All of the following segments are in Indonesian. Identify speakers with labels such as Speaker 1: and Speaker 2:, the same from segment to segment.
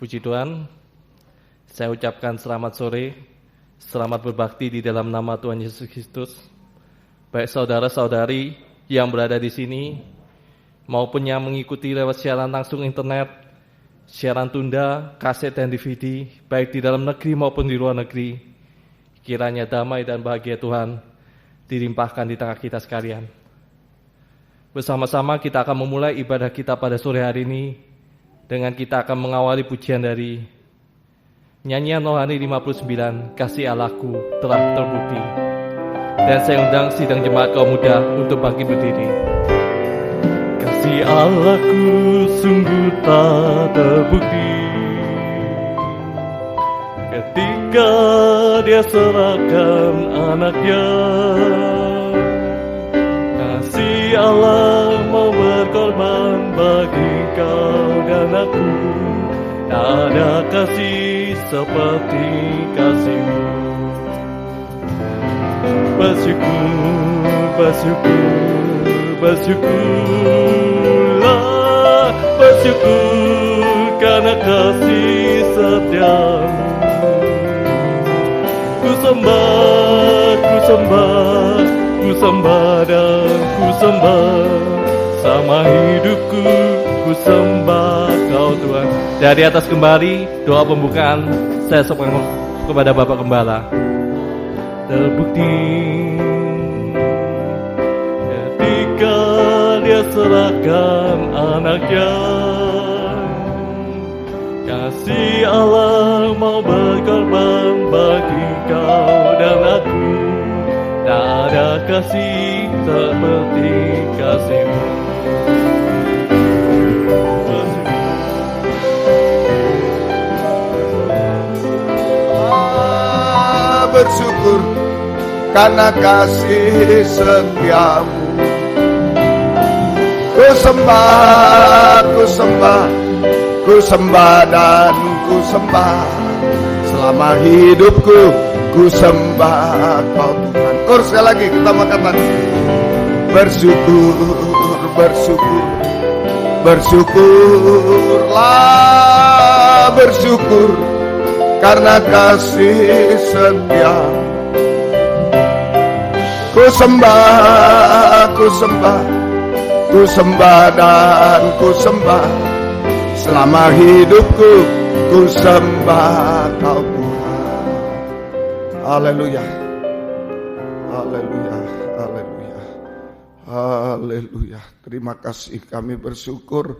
Speaker 1: Puji Tuhan, saya ucapkan selamat sore, selamat berbakti di dalam nama Tuhan Yesus Kristus. Baik saudara-saudari yang berada di sini, maupun yang mengikuti lewat siaran langsung internet, siaran tunda, kaset dan DVD, baik di dalam negeri maupun di luar negeri, kiranya damai dan bahagia Tuhan dilimpahkan di tengah kita sekalian. Bersama-sama kita akan memulai ibadah kita pada sore hari ini dengan kita akan mengawali pujian dari nyanyian rohani 59, Kasih Allahku Telah Terbukti. Dan saya undang sidang jemaat kaum muda untuk bangkit berdiri. Kasih Allahku sungguh tak terbukti ketika Dia serahkan anaknya. Kasih Allah mau berkorban bagi kau dan aku. Tak ada kasih seperti kasih-Mu. Bersyukur, bersyukur, bersyukurlah, bersyukur karena kasih setia-Mu. Ku sembah, ku sembah, ku sembah dan ku sembah, sama hidupku ku sembah Kau Tuhan. Dari atas kembali doa pembukaan saya sopan kepada Bapak Gembala. Terbukti ketika Dia serahkan anaknya. Kasih Allah mau berkorban bagi kau dan aku. Tak ada kasih seperti kasih-Mu.
Speaker 2: Bersyukur karena kasih setia-Mu. Ku sembah, ku sembah, ku sembah dan ku sembah, selama hidupku ku sembah Kau Tuhan. Kor sekali lagi kita mengatakan bersyukur, bersyukur, bersyukurlah, bersyukur karena kasih setia. Ku sembah, ku sembah, ku sembah dan ku sembah, selama hidupku ku sembah Kau Tuhan. Haleluya, haleluya, haleluya, haleluya. Terima kasih, kami bersyukur,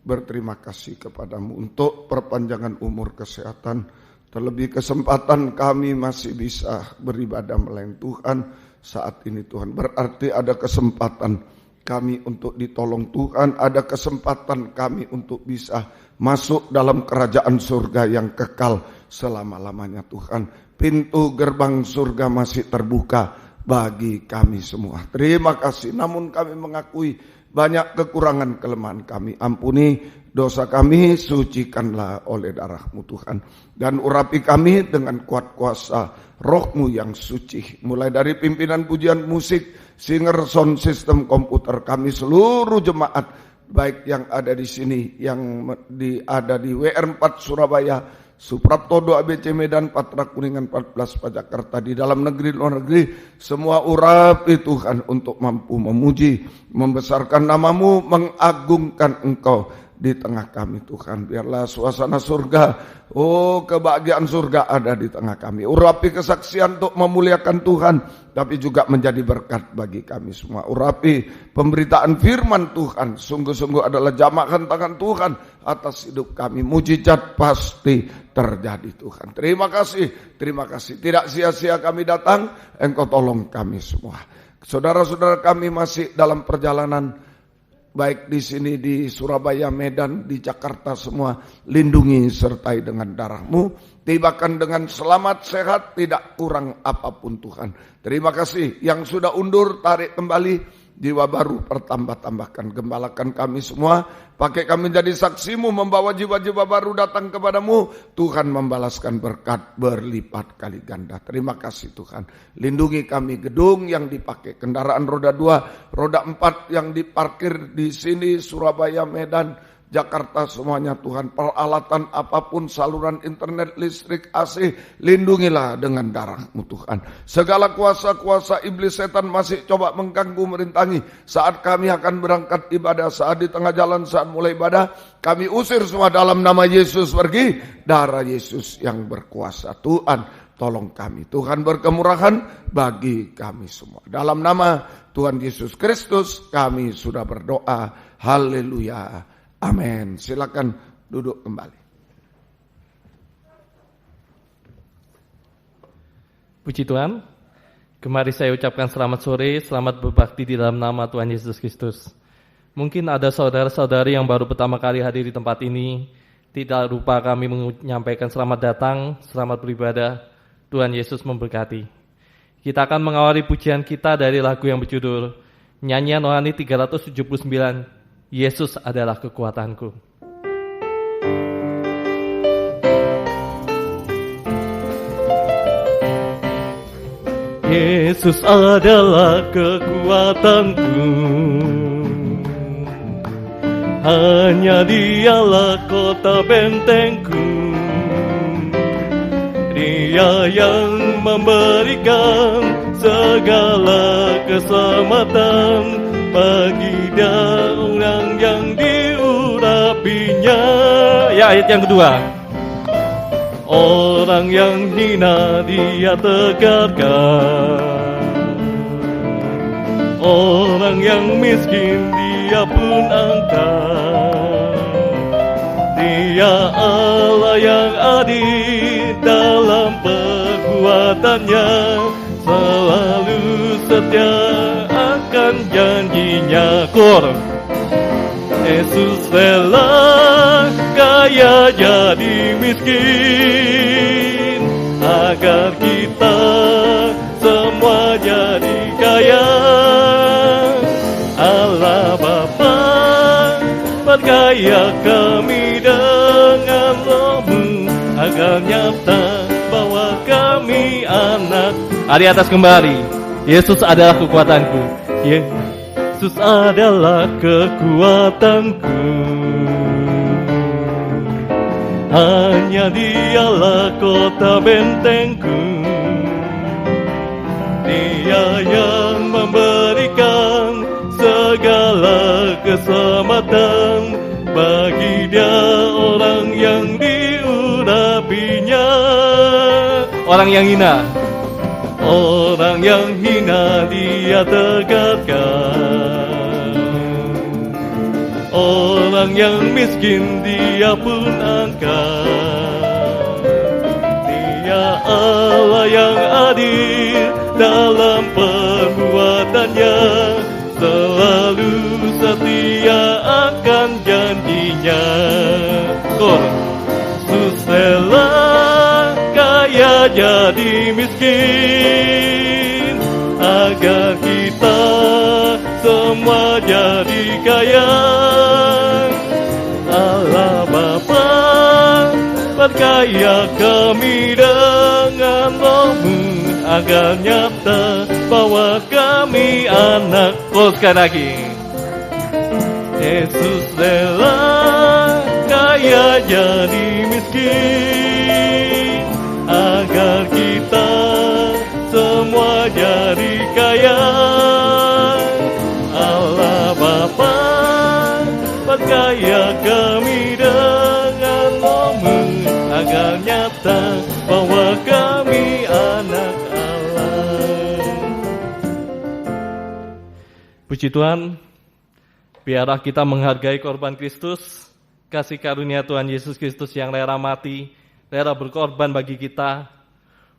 Speaker 2: berterima kasih kepada-Mu untuk perpanjangan umur, kesehatan, terlebih kesempatan kami masih bisa beribadah melayani Tuhan saat ini Tuhan. Berarti ada kesempatan kami untuk ditolong Tuhan, ada kesempatan kami untuk bisa masuk dalam kerajaan surga yang kekal selama-lamanya Tuhan. Pintu gerbang surga masih terbuka bagi kami semua. Terima kasih, namun kami mengakui banyak kekurangan kelemahan kami. Ampuni dosa kami, sucikanlah oleh darah-Mu Tuhan. Dan urapi kami dengan kuat kuasa Roh-Mu yang suci. Mulai dari pimpinan pujian musik, singer, sound system, komputer kami, seluruh jemaat, baik yang ada di sini, yang ada di WR4 Surabaya, Suprapto 2 ABC Medan, Patra Kuningan 14 Jakarta, di dalam negeri, luar negeri, semua urapi Tuhan untuk mampu memuji, membesarkan nama-Mu, mengagungkan Engkau di tengah kami Tuhan. Biarlah suasana surga, kebahagiaan surga ada di tengah kami. Urapi kesaksian untuk memuliakan Tuhan, tapi juga menjadi berkat bagi kami semua. Urapi pemberitaan firman Tuhan, sungguh-sungguh adalah jamahan tangan Tuhan atas hidup kami. Mujizat pasti terjadi Tuhan. Terima kasih, terima kasih. Tidak sia-sia kami datang, Engkau tolong kami semua. Saudara-saudara kami masih dalam perjalanan, baik di sini di Surabaya, Medan, di Jakarta, semua lindungi sertai dengan darah-Mu, tibakan dengan selamat, sehat, tidak kurang apapun Tuhan. Terima kasih. Yang sudah undur, tarik kembali. Jiwa baru pertambah-tambahkan, gembalakan kami semua, pakai kami jadi saksi-Mu, membawa jiwa-jiwa baru datang kepada-Mu. Tuhan membalaskan berkat berlipat kali ganda. Terima kasih Tuhan. Lindungi kami gedung yang dipakai, kendaraan roda 2, roda 4 yang diparkir di sini Surabaya, Medan, Jakarta semuanya Tuhan, peralatan apapun, saluran internet, listrik, AC, lindungilah dengan darah-Mu Tuhan. Segala kuasa-kuasa iblis setan masih coba mengganggu, merintangi saat kami akan berangkat ibadah, saat di tengah jalan, saat mulai ibadah, kami usir semua dalam nama Yesus. Pergi, darah Yesus yang berkuasa. Tuhan, tolong kami. Tuhan berkemurahan bagi kami semua. Dalam nama Tuhan Yesus Kristus kami sudah berdoa. Haleluya. Amin. Silakan duduk kembali.
Speaker 1: Puji Tuhan. Kemari saya ucapkan selamat sore, selamat berbakti di dalam nama Tuhan Yesus Kristus. Mungkin ada saudara-saudari yang baru pertama kali hadir di tempat ini. Tidak lupa kami menyampaikan selamat datang, selamat beribadah. Tuhan Yesus memberkati. Kita akan mengawali pujian kita dari lagu yang berjudul Nyanyian Rohani 379, Yesus adalah kekuatanku. Yesus adalah kekuatanku, hanya Dialah kota bentengku. Dia yang memberikan segala keselamatan bagi orang yang diurapinya. Ya, ayat yang kedua. Orang yang hina Dia tegakkan, orang yang miskin Dia pun angkat. Dia Allah yang adil dalam perbuatannya, selalu setia akan janjinya. Yesus rela kaya jadi miskin, agar kita semua jadi kaya. Allah Bapa perkaya kami dengan Roh-Mu, agar nyata bahwa kami anak. Hari atas kembali. Yesus adalah kekuatanku. Yesus adalah kekuatanku, hanya Dialah kota bentengku. Dia yang memberikan segala keselamatan bagi dia orang yang diurapinya. Orang yang hina, orang yang hina Dia tegakkan, orang yang miskin Dia pun angkat. Dia Allah yang adil dalam perbuatannya, selalu setia akan janjinya. Yesus rela kaya jadi miskin, agar kita semua jadi kaya. Allah Bapa perkaya kami dengan Roh-Mu, agar nyata bahwa kami anak. Sekali lagi. Yesus rela kaya jadi miskin, agar kita semua jadi kaya. Allah Bapa perkaya kami dengan Roh-Mu, agar nyata bahwa kami anak Allah. Puji Tuhan, biarlah kita menghargai korban Kristus, kasih karunia Tuhan Yesus Kristus yang rela mati, rela berkorban bagi kita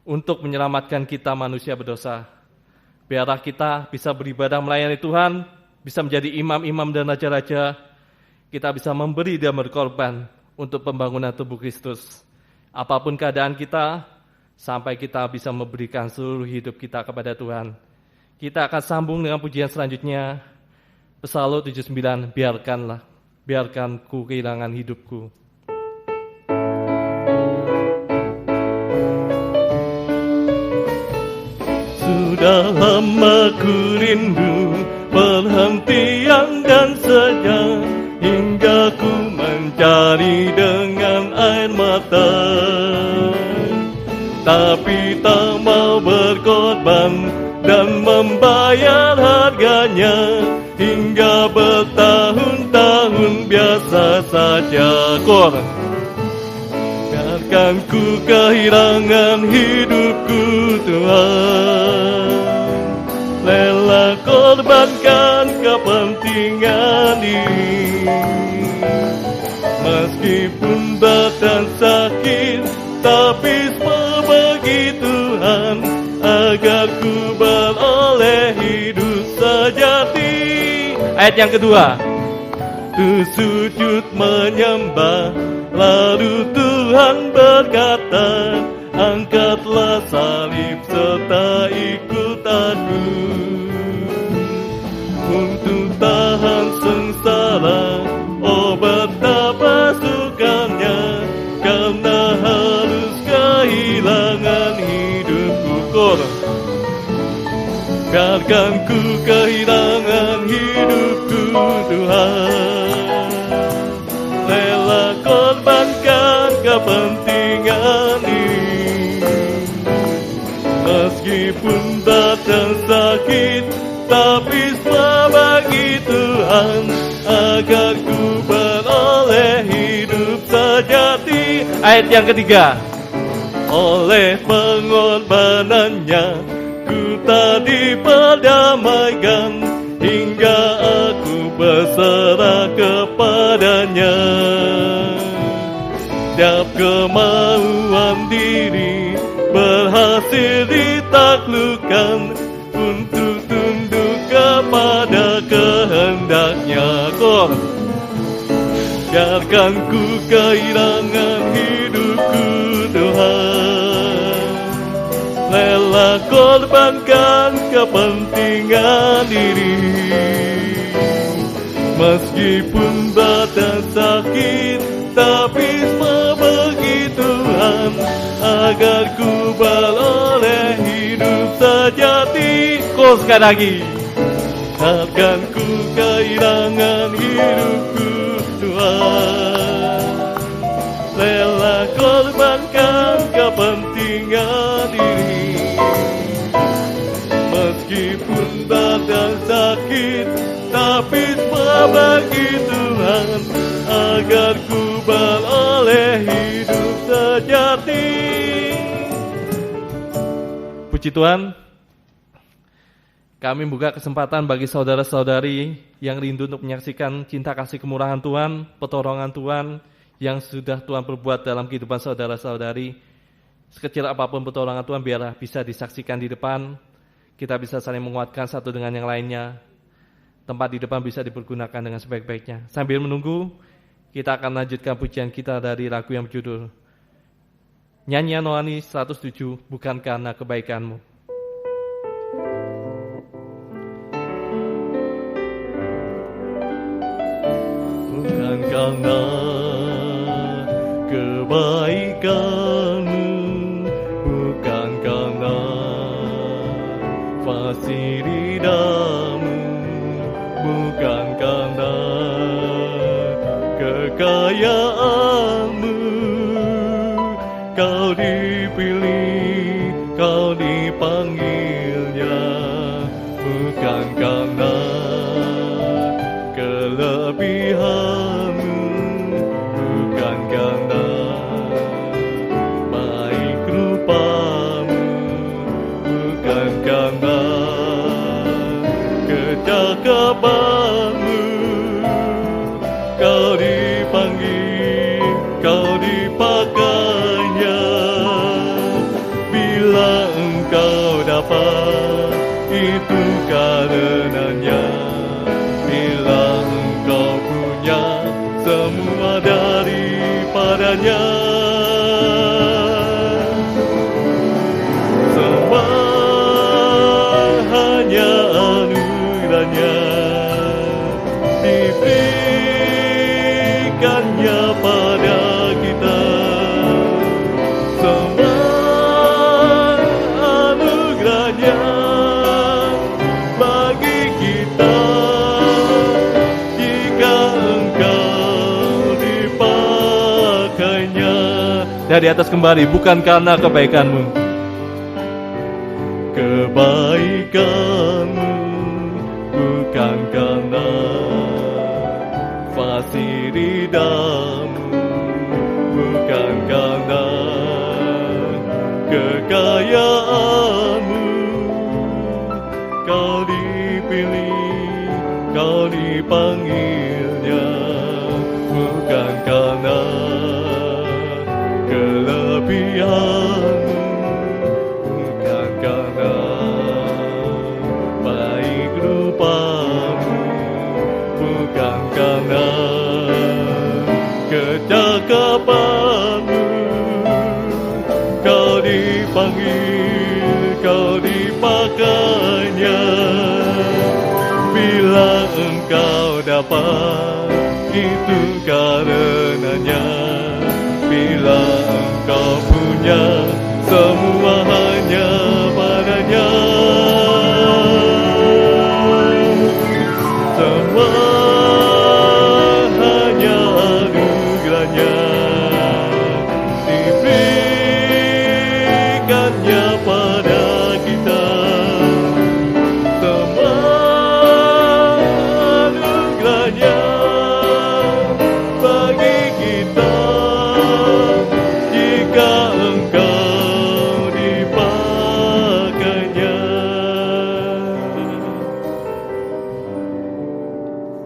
Speaker 1: untuk menyelamatkan kita manusia berdosa. Biarlah kita bisa beribadah melayani Tuhan, bisa menjadi imam-imam dan raja-raja. Kita bisa memberi dan berkorban untuk pembangunan tubuh Kristus. Apapun keadaan kita, sampai kita bisa memberikan seluruh hidup kita kepada Tuhan. Kita akan sambung dengan pujian selanjutnya. Psalm 79, biarkan ku kehilangan hidupku. Sudah lama ku rindu perhentian dan sejak, hingga ku mencari dengan air mata, tapi tak mau berkorban dan membayar harganya, hingga bertahun-tahun biasa saja. Biarkan ku kehilangan hidupku Tuhan, rela korbankan kepentingan ini. Meskipun berat dan sakit, tapi berbagi Tuhan, agar ku beroleh hidup sejati. Ayat yang kedua, ku sujud menyembah, lalu Tuhan berkata, angkatlah salib serta ikut aku, untuk tahan sengsara. Oh betapa sukanya, karena harus kehilangan hidupku. Biarkan ku kehilangan hidupku Tuhan, rela korbankan kepentingan ini. Meskipun berat dan sakit, tapi bagi Tuhan, agar ku beroleh hidup sejati. Ayat yang ketiga, oleh pengorbanannya ku tak diperdamaikan, hingga aku berserah kepadanya. Setiap kemauan diri berhasil ditaklukkan, untuk tunduk kepada kehendaknya. Biarkan ku kehilangan hidupku Tuhan, rela korbankan kepentingan diri. Meskipun berat dan sakit, tapi bagi Tuhan, agar ku beroleh hidup sejati. Sekali lagi, akan ku kehilangan hidupku Tuhan, rela korbankan kepentingan diri. Meskipun berat dan sakit, tapi bagi Tuhan, agar ku beroleh hidup sejati. Puji Tuhan, kami buka kesempatan bagi saudara-saudari yang rindu untuk menyaksikan cinta kasih kemurahan Tuhan, pertolongan Tuhan yang sudah Tuhan perbuat dalam kehidupan saudara-saudari. Sekecil apapun pertolongan Tuhan, biarlah bisa disaksikan di depan. Kita bisa saling menguatkan satu dengan yang lainnya. Tempat di depan bisa dipergunakan dengan sebaik-baiknya. Sambil menunggu, kita akan lanjutkan pujian kita dari lagu yang berjudul Nyanyian Rohani 107, Bukan Karena Kebaikanmu. Bukan karena kebaikanmu, bukan karena fasih ridamu, bukan karena kekayaanmu, kau dipilih, kau dipanggilnya, bukan karena kelebihanmu, bukan karena baik rupamu, bukan karena kecakapanmu, kau dipanggil, kau dipakainya. Bila engkau dapat, itu karenanya. Bila engkau punya semua daripadanya, semua hanya anugerahnya, diberikannya pada kita. Semua anugerahnya bagi kita, jika engkau dipanggil. Dari atas kembali, bukan karena kebaikanmu. Kebaikanmu bukan karena fasih ridamu, bukan karena kekayaanmu. Kau dipilih, kau dipanggilnya, bukan karena kelebihanmu, bukan karena baik rupamu, bukan karena kecakapanmu. Kau dipanggil, kau dipakainya. Bila engkau dapat, itu karenanya. Bila engkau punya, semua hanya padanya. Semua hanya anugerahnya, diberikannya pada kita. Semua anugerahnya bagi kita, jika engkau dipakainya.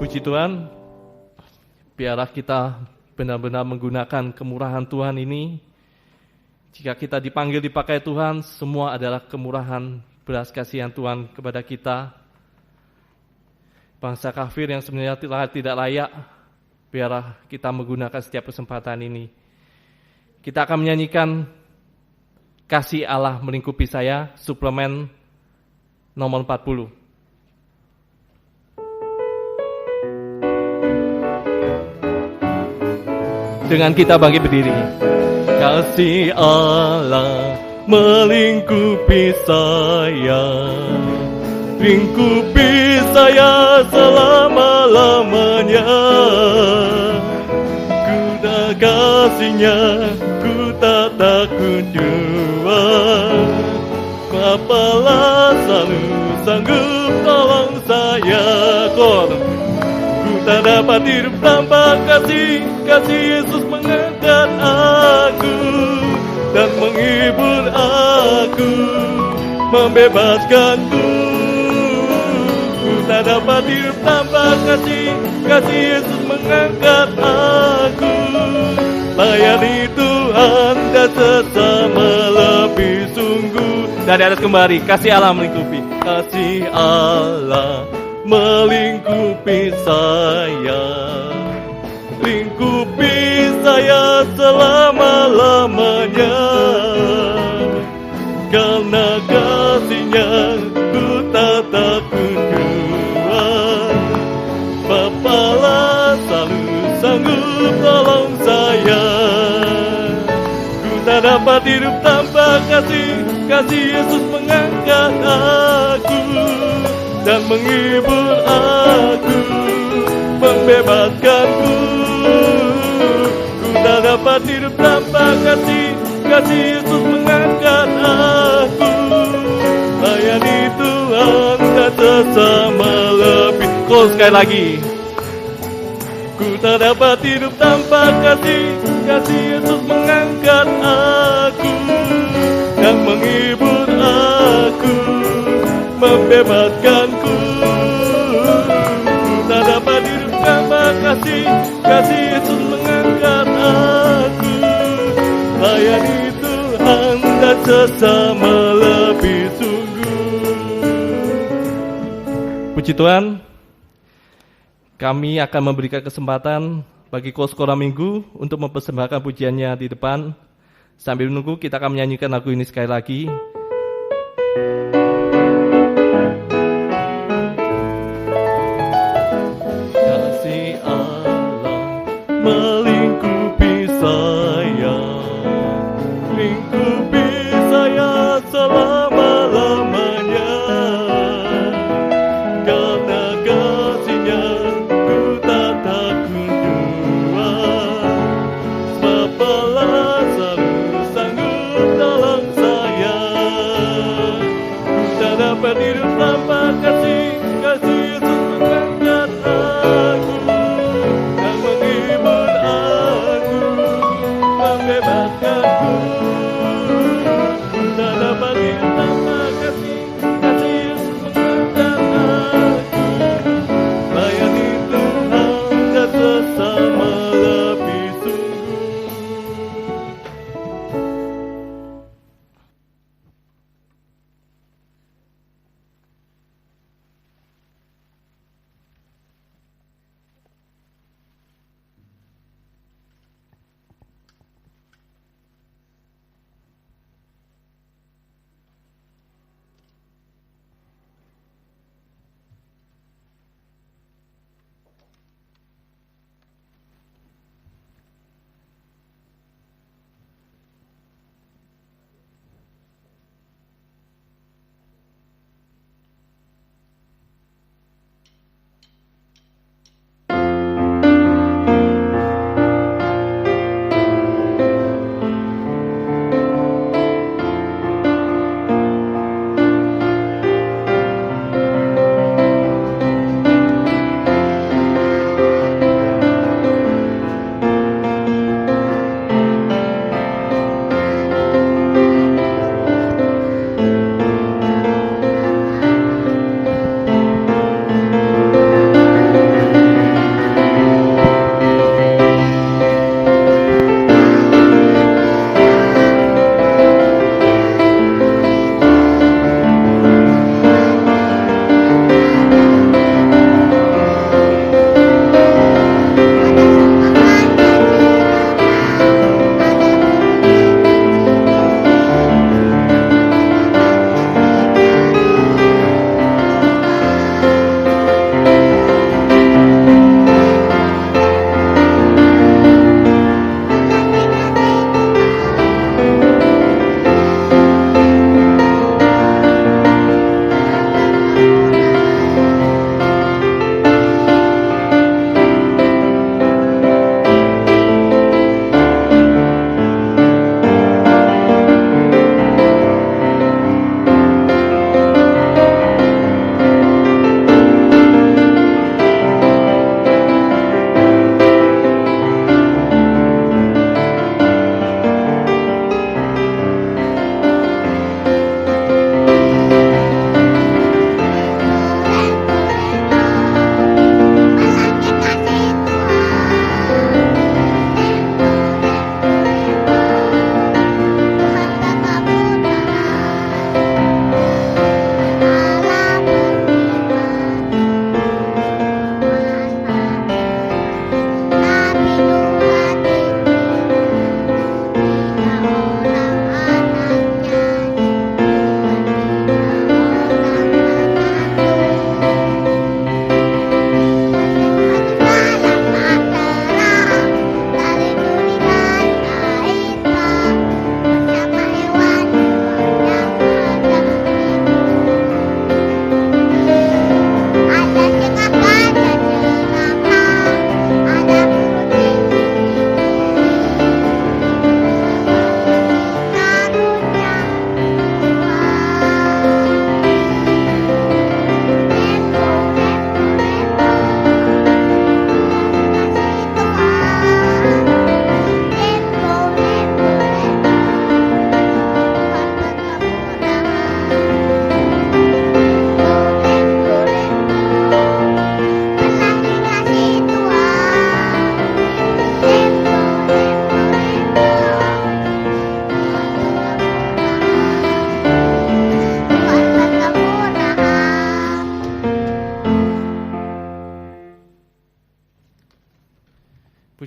Speaker 1: Puji Tuhan, biarlah kita benar-benar menggunakan kemurahan Tuhan ini. Jika kita dipanggil dipakai Tuhan, semua adalah kemurahan belas kasihan Tuhan kepada kita. Bangsa kafir yang sebenarnya tidak layak, biarlah kita menggunakan setiap kesempatan ini. Kita akan menyanyikan Kasih Allah Melingkupi Saya, suplemen nomor 40. Dengan kita bangkit berdiri. Kasih Allah melingkupi saya, lingkupi saya selama-lamanya. Ku tak kasihnya, ku tak takut jua. Bapalah selalu sanggup tolong saya. Ku tak dapat hidup tanpa kasih. Kasih Yesus mengangkat aku dan menghibur aku, membebaskanku. Ku tak dapat hidup tanpa kasih. Kasih Yesus mengangkat aku. Layani Tuhan dan sesama lebih sungguh. Dari atas kembali, kasih Allah melingkupi. Kasih Allah melingkupi saya, lingkupi saya selama-lamanya. Karena kasih-Nya ku tak takut jua. Bapalah selalu sanggup tolong saya. Ku tak dapat hidup tanpa kasih. Kasih Yesus mengangkat aku dan menghibur aku, membebaskanku. Ku tak dapat hidup tanpa kasih. Kasih Yesus mengangkat aku. Layani Tuhan dan sesama lebih. Kau sekali lagi. Ku tak dapat hidup tanpa kasih. Kasih Yesus mengangkat aku dan menghibur aku, membebaskanku. Ku tak dapat hidup tanpa kasih. Kasih Yesus mengangkat aku. Layani Tuhan dan sesama lebih sungguh. Puji Tuhan, kami akan memberikan kesempatan bagi Koskora Minggu untuk mempersembahkan pujiannya di depan. Sambil menunggu, kita akan menyanyikan lagu ini sekali lagi. Kasih Allah melingkupi saya, lingkupi saya selama-lamanya. Karena kasih-Nya ku tak takut jua. Bapalah selalu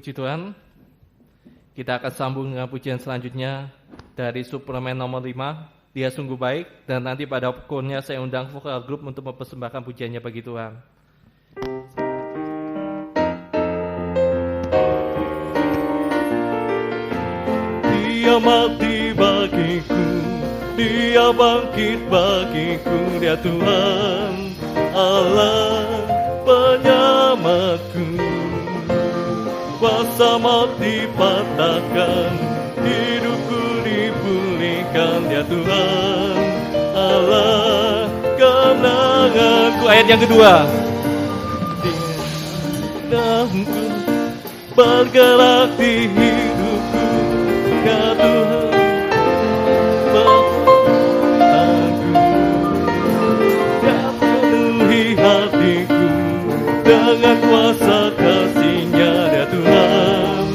Speaker 1: Puji Tuhan. Kita akan sambung dengan pujian selanjutnya dari suplemen nomor 5. Dia sungguh baik, dan nanti pada pokoknya saya undang vokal grup untuk mempersembahkan pujiannya bagi Tuhan. Dia mati bagiku, Dia bangkit bagiku, Dia Tuhan Allah penyelamatku. Kuasa mati patahkan, hidupku dipulihkan, Dia Tuhan Allah kemenanganku. Ayat yang kedua. Dalamku bergerak di hidupku, Ya Tuhan Bapakku, Ya penuhi hatiku dengan kuasa kasih-Nya, Ya Tuhan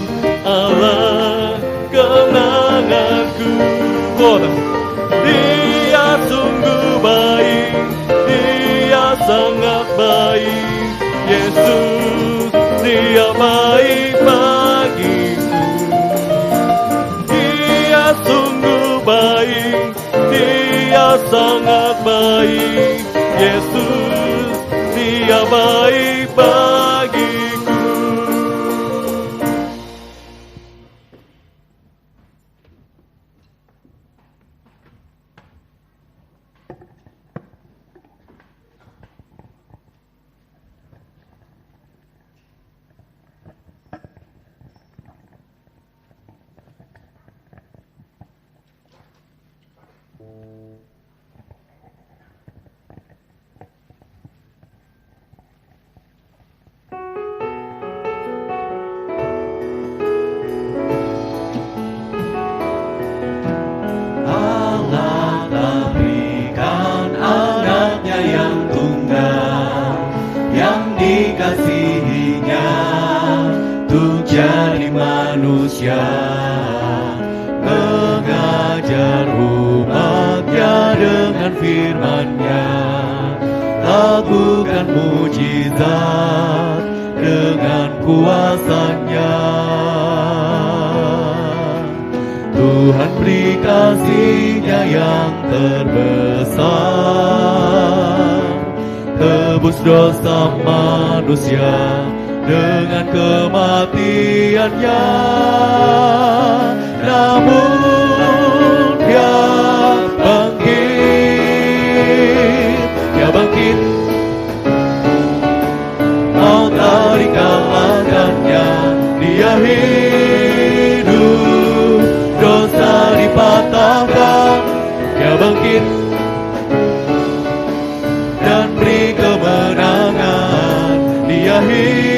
Speaker 1: Allah kemenanganku. Dia sungguh baik, Dia sangat baik, Yesus Dia baik bagiku. Dia sungguh baik, Dia sangat baik, Yesus Dia baik bagiku.
Speaker 3: Dikasihinya untuk jadi manusia, mengajar umatnya dengan firman-Nya, lakukan mujizat dengan kuasa-Nya. Tuhan beri kasih-Nya yang terbesar, tebus dosa manusia dengan kematian-Nya. Namun Dia bangkit, maut tak dikalahkan-Nya. Dia hidup, dosa dipatahkan. Dia bangkit dan beri kemenangan. Dia hidup,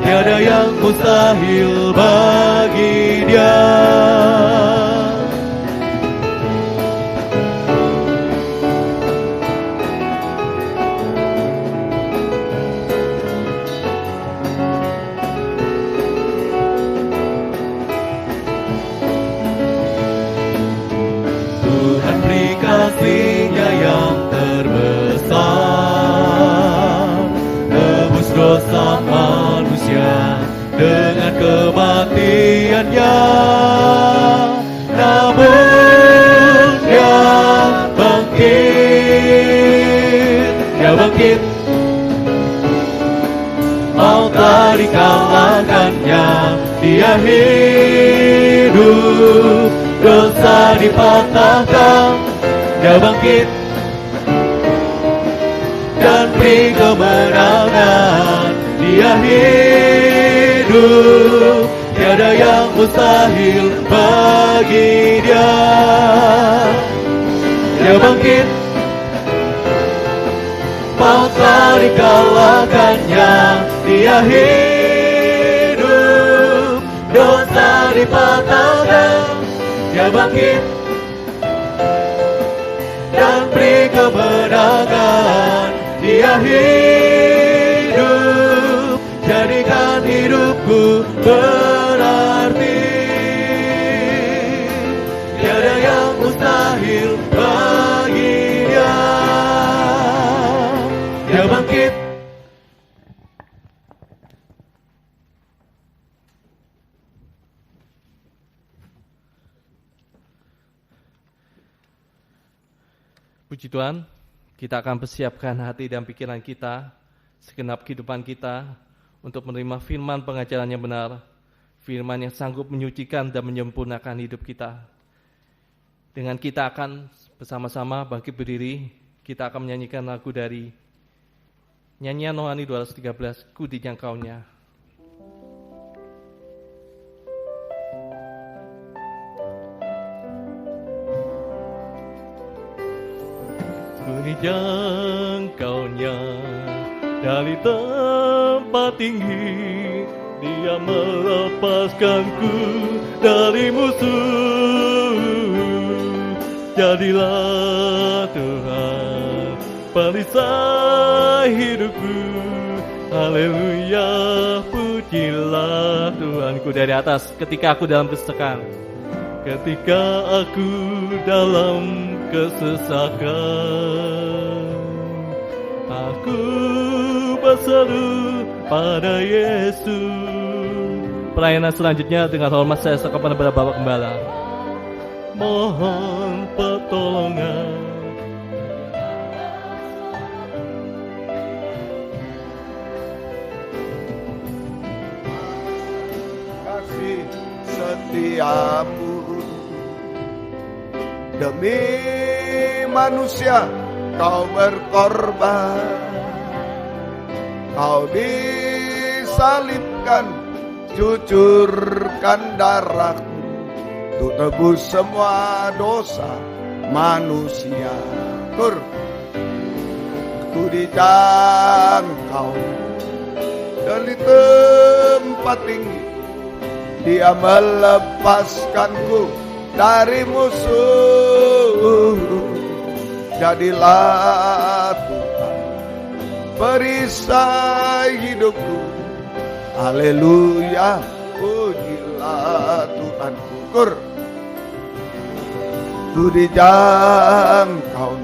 Speaker 3: tiada yang mustahil bagi Dia. Tuhan beri kasih-Nya yang terbesar, tebus dosa manusia dengan kematian-Nya. Namun Dia bangkit, maut tak dikalahkan-Nya. Dia hidup, dosa dipatahkan. Dia bangkit dan beri kemenangan. Dia hidup, tiada yang mustahil bagi Dia. Dia bangkit, maut tak dikalahkan-Nya. Dia hidup, dosa dipatahkan. Dia bangkit dan beri kemenangan. Dia hidup, jadikan hidupku berarti. Tiada yang mustahil bagi Dia. Dia bangkit
Speaker 1: Puji Tuhan, kita akan persiapkan hati dan pikiran kita, segenap kehidupan kita, untuk menerima firman pengajaran yang benar, firman yang sanggup menyucikan dan menyempurnakan hidup kita. Dengan kita akan bersama-sama bangkit berdiri, kita akan menyanyikan lagu dari nyanyian Rohani 213, Ku Dijangkaunya.
Speaker 3: Ku dijangkaunya dari tempat tinggi, Dia melepaskanku dari musuh. Jadilah Tuhan perisai hidupku. Haleluya, pujilah Tuhanku.
Speaker 1: Dari atas, ketika aku dalam kesesakan,
Speaker 3: ketika aku dalam kesesakan, aku berseru pada Yesus.
Speaker 1: Pelayanan selanjutnya dengan hormat saya serahkan kepada Bapak Gembala.
Speaker 3: Mohon pertolongan.
Speaker 2: Kasih setiamu demi manusia, kau berkorban, kau disalibkan, cucurkan darahmu untuk tebus semua dosa manusia. Ku dijangkau dari tempat tinggi, Dia melepaskanku dari musuh. Jadilah Tuhan perisai hidupku. Haleluya, pujilah Tuhanku. Ku dijangkau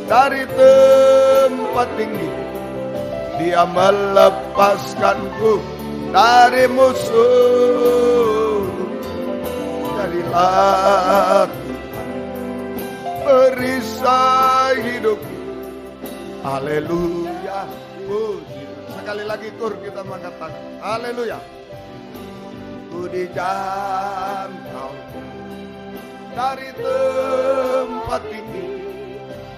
Speaker 2: dari tempat tinggi, Dia melepaskanku dari musuh. Jadilah Tuhan perisai hidupku. Haleluya, puji. Sekali lagi kita angkat tangan. Haleluya. Ku dijangkau dari tempat tinggi,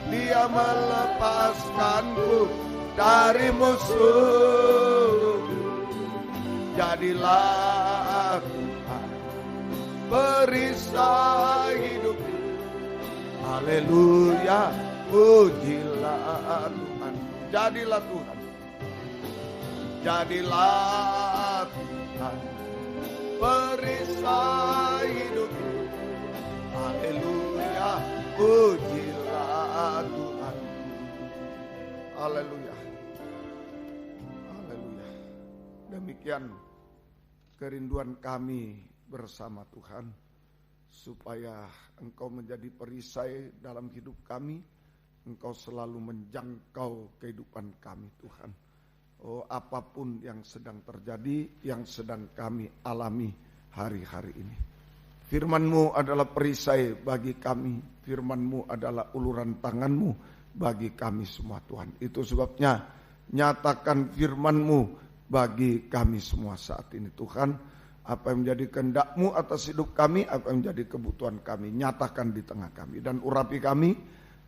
Speaker 2: Dia melepaskanku dari musuh. Jadilah Tuhan perisai hidupku. Haleluya, pujilah Tuhan. Jadilah Tuhan, jadilah Tuhan perisai hidupku. Haleluya, pujilah Tuhan. Haleluya, haleluya. Demikian kerinduan kami bersama Tuhan, supaya Engkau menjadi perisai dalam hidup kami. Engkau selalu menjangkau kehidupan kami, Tuhan. Oh, apapun yang sedang terjadi, yang sedang kami alami hari-hari ini, Firman-Mu adalah perisai bagi kami. Firman-Mu adalah uluran tangan-Mu bagi kami semua, Tuhan. Itu sebabnya nyatakan Firman-Mu bagi kami semua saat ini, Tuhan. Apa yang menjadi kehendak-Mu atas hidup kami, apa yang menjadi kebutuhan kami, nyatakan di tengah kami. Dan urapi kami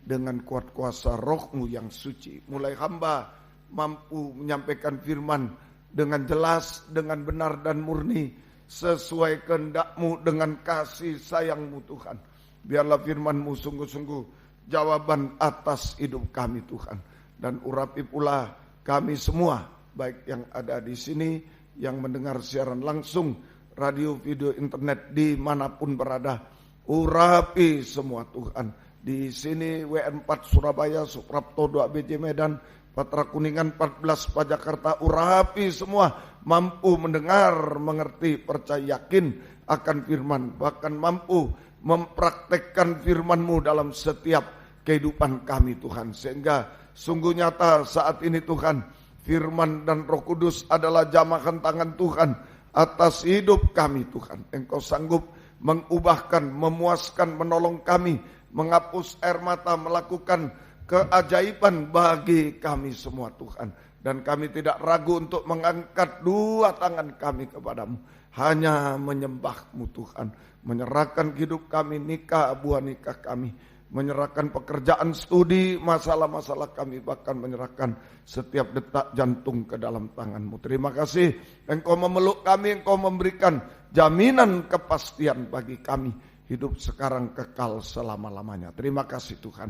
Speaker 2: dengan kuat kuasa Roh-Mu yang suci. Mulai hamba mampu menyampaikan firman dengan jelas, dengan benar dan murni, sesuai kehendak-Mu dengan kasih sayang-Mu, Tuhan. Biarlah firman-Mu sungguh-sungguh jawaban atas hidup kami, Tuhan. Dan urapi pula kami semua, baik yang ada di sini, yang mendengar siaran langsung, radio, video, internet, dimanapun berada. Urapi semua, Tuhan. Di sini WN4 Surabaya, Suprapto 2 BJ Medan, Patra Kuningan 14 Jakarta. Urapi semua, mampu mendengar, mengerti, percaya, yakin akan firman, bahkan mampu mempraktekkan firman-Mu dalam setiap kehidupan kami, Tuhan. Sehingga sungguh nyata saat ini, Tuhan, firman dan Roh Kudus adalah jamahan tangan Tuhan atas hidup kami, Tuhan. Engkau sanggup mengubahkan, memuaskan, menolong kami menghapus air mata, melakukan keajaiban bagi kami semua Tuhan. Dan kami tidak ragu untuk mengangkat dua tangan kami kepadamu, hanya menyembahmu Tuhan, menyerahkan hidup kami, nikah, buah nikah kami, menyerahkan pekerjaan studi, masalah-masalah kami, bahkan menyerahkan setiap detak jantung ke dalam tangan-Mu. Terima kasih Engkau memeluk kami, Engkau memberikan jaminan kepastian bagi kami, hidup sekarang kekal selama-lamanya. Terima kasih Tuhan.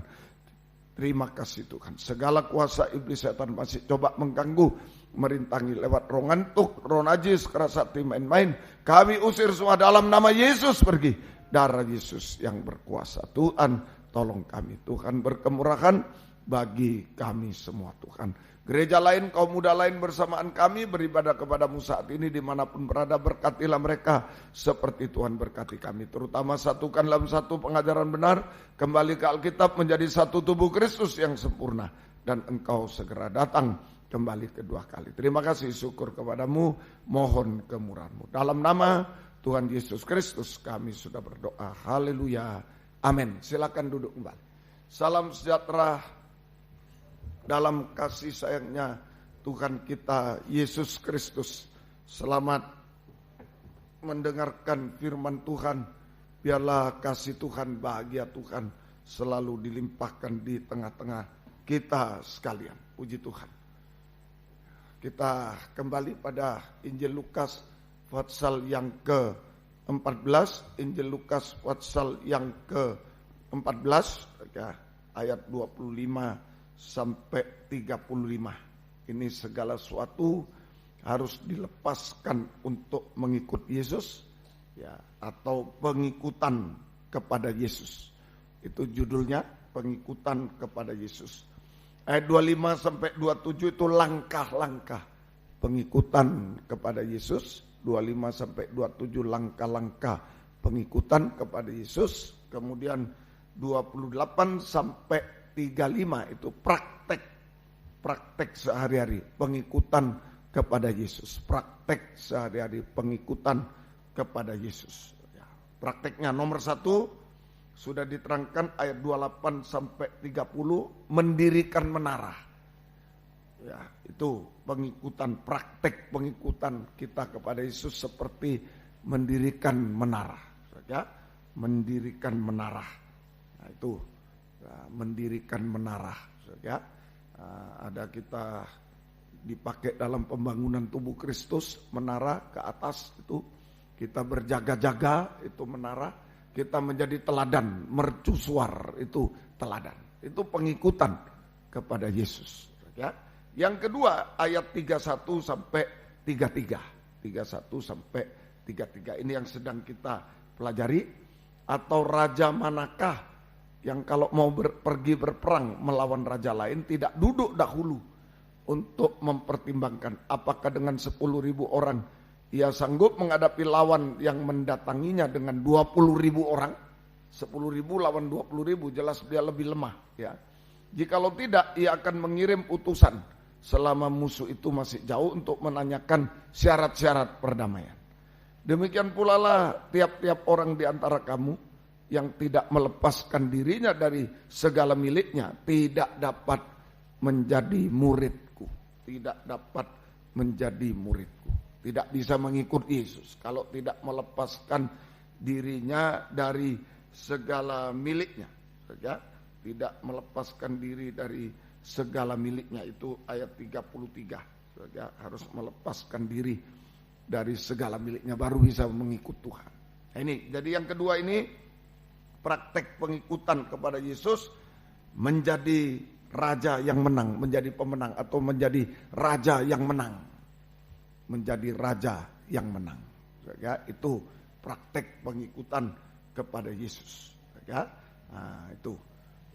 Speaker 2: Terima kasih Tuhan. Segala kuasa iblis setan masih coba mengganggu, merintangi lewat roh ngantuk, roh najis, keras hati, main-main. Kami usir semua dalam nama Yesus, pergi. Darah Yesus yang berkuasa. Tuhan, tolong kami. Tuhan berkemurahan bagi kami semua Tuhan. Gereja lain, kaum muda lain bersamaan kami beribadah kepadamu saat ini dimanapun berada. Berkatilah mereka seperti Tuhan berkati kami. Terutama satukan dalam satu pengajaran benar. Kembali ke Alkitab menjadi satu tubuh Kristus yang sempurna. Dan Engkau segera datang kembali kedua kali. Terima kasih, syukur kepadamu, mohon kemurahan-Mu. Dalam nama Tuhan Yesus Kristus kami sudah berdoa. Haleluya. Amin. Silakan duduk kembali. Salam sejahtera dalam kasih sayangnya Tuhan kita Yesus Kristus. Selamat mendengarkan firman Tuhan. Biarlah kasih Tuhan, bahagia Tuhan selalu dilimpahkan di tengah-tengah kita sekalian. Puji Tuhan. Kita kembali pada Injil Lukas pasal yang ke-14. Injil Lukas pasal yang ke-14 ya, ayat 25 sampai 35. Ini segala sesuatu harus dilepaskan untuk mengikut Yesus ya, atau pengikutan kepada Yesus. Itu judulnya, pengikutan kepada Yesus. Ayat 25 sampai 27 itu langkah-langkah pengikutan kepada Yesus. 25 sampai 27 langkah-langkah pengikutan kepada Yesus. Kemudian 28 sampai 35 itu praktek sehari-hari pengikutan kepada Yesus. Praktek sehari-hari pengikutan kepada Yesus. Prakteknya nomor 1 sudah diterangkan ayat 28 sampai 30, mendirikan menara. Ya, itu pengikutan, praktek pengikutan kita kepada Yesus seperti mendirikan menara. Ya, mendirikan menara. Nah, itu mendirikan menara, ya. Ada kita dipakai dalam pembangunan tubuh Kristus, menara ke atas itu kita berjaga-jaga, itu menara. Kita menjadi teladan, mercusuar itu teladan. Itu pengikutan kepada Yesus, ya. Yang kedua ayat 31 sampai 33. 31 sampai 33 ini yang sedang kita pelajari. Atau raja manakah yang kalau mau pergi berperang melawan raja lain tidak duduk dahulu untuk mempertimbangkan apakah dengan 10.000 orang ia sanggup menghadapi lawan yang mendatanginya dengan 20.000 orang. 10.000 lawan 20.000, jelas dia lebih lemah ya. Jikalau tidak, ia akan mengirim utusan selama musuh itu masih jauh untuk menanyakan syarat-syarat perdamaian. Demikian pula lah tiap-tiap orang di antara kamu yang tidak melepaskan dirinya dari segala miliknya tidak dapat menjadi muridku. Tidak dapat menjadi muridku. Tidak bisa mengikut Yesus kalau tidak melepaskan dirinya dari segala miliknya. Ya, tidak melepaskan diri dari segala miliknya, itu ayat 33. Ya, harus melepaskan diri dari segala miliknya baru bisa mengikut Tuhan. Ini jadi yang kedua ini praktek pengikutan kepada Yesus menjadi raja yang menang, menjadi pemenang atau menjadi raja yang menang. Menjadi raja yang menang. Ya, itu praktek pengikutan kepada Yesus. Ya, nah, itu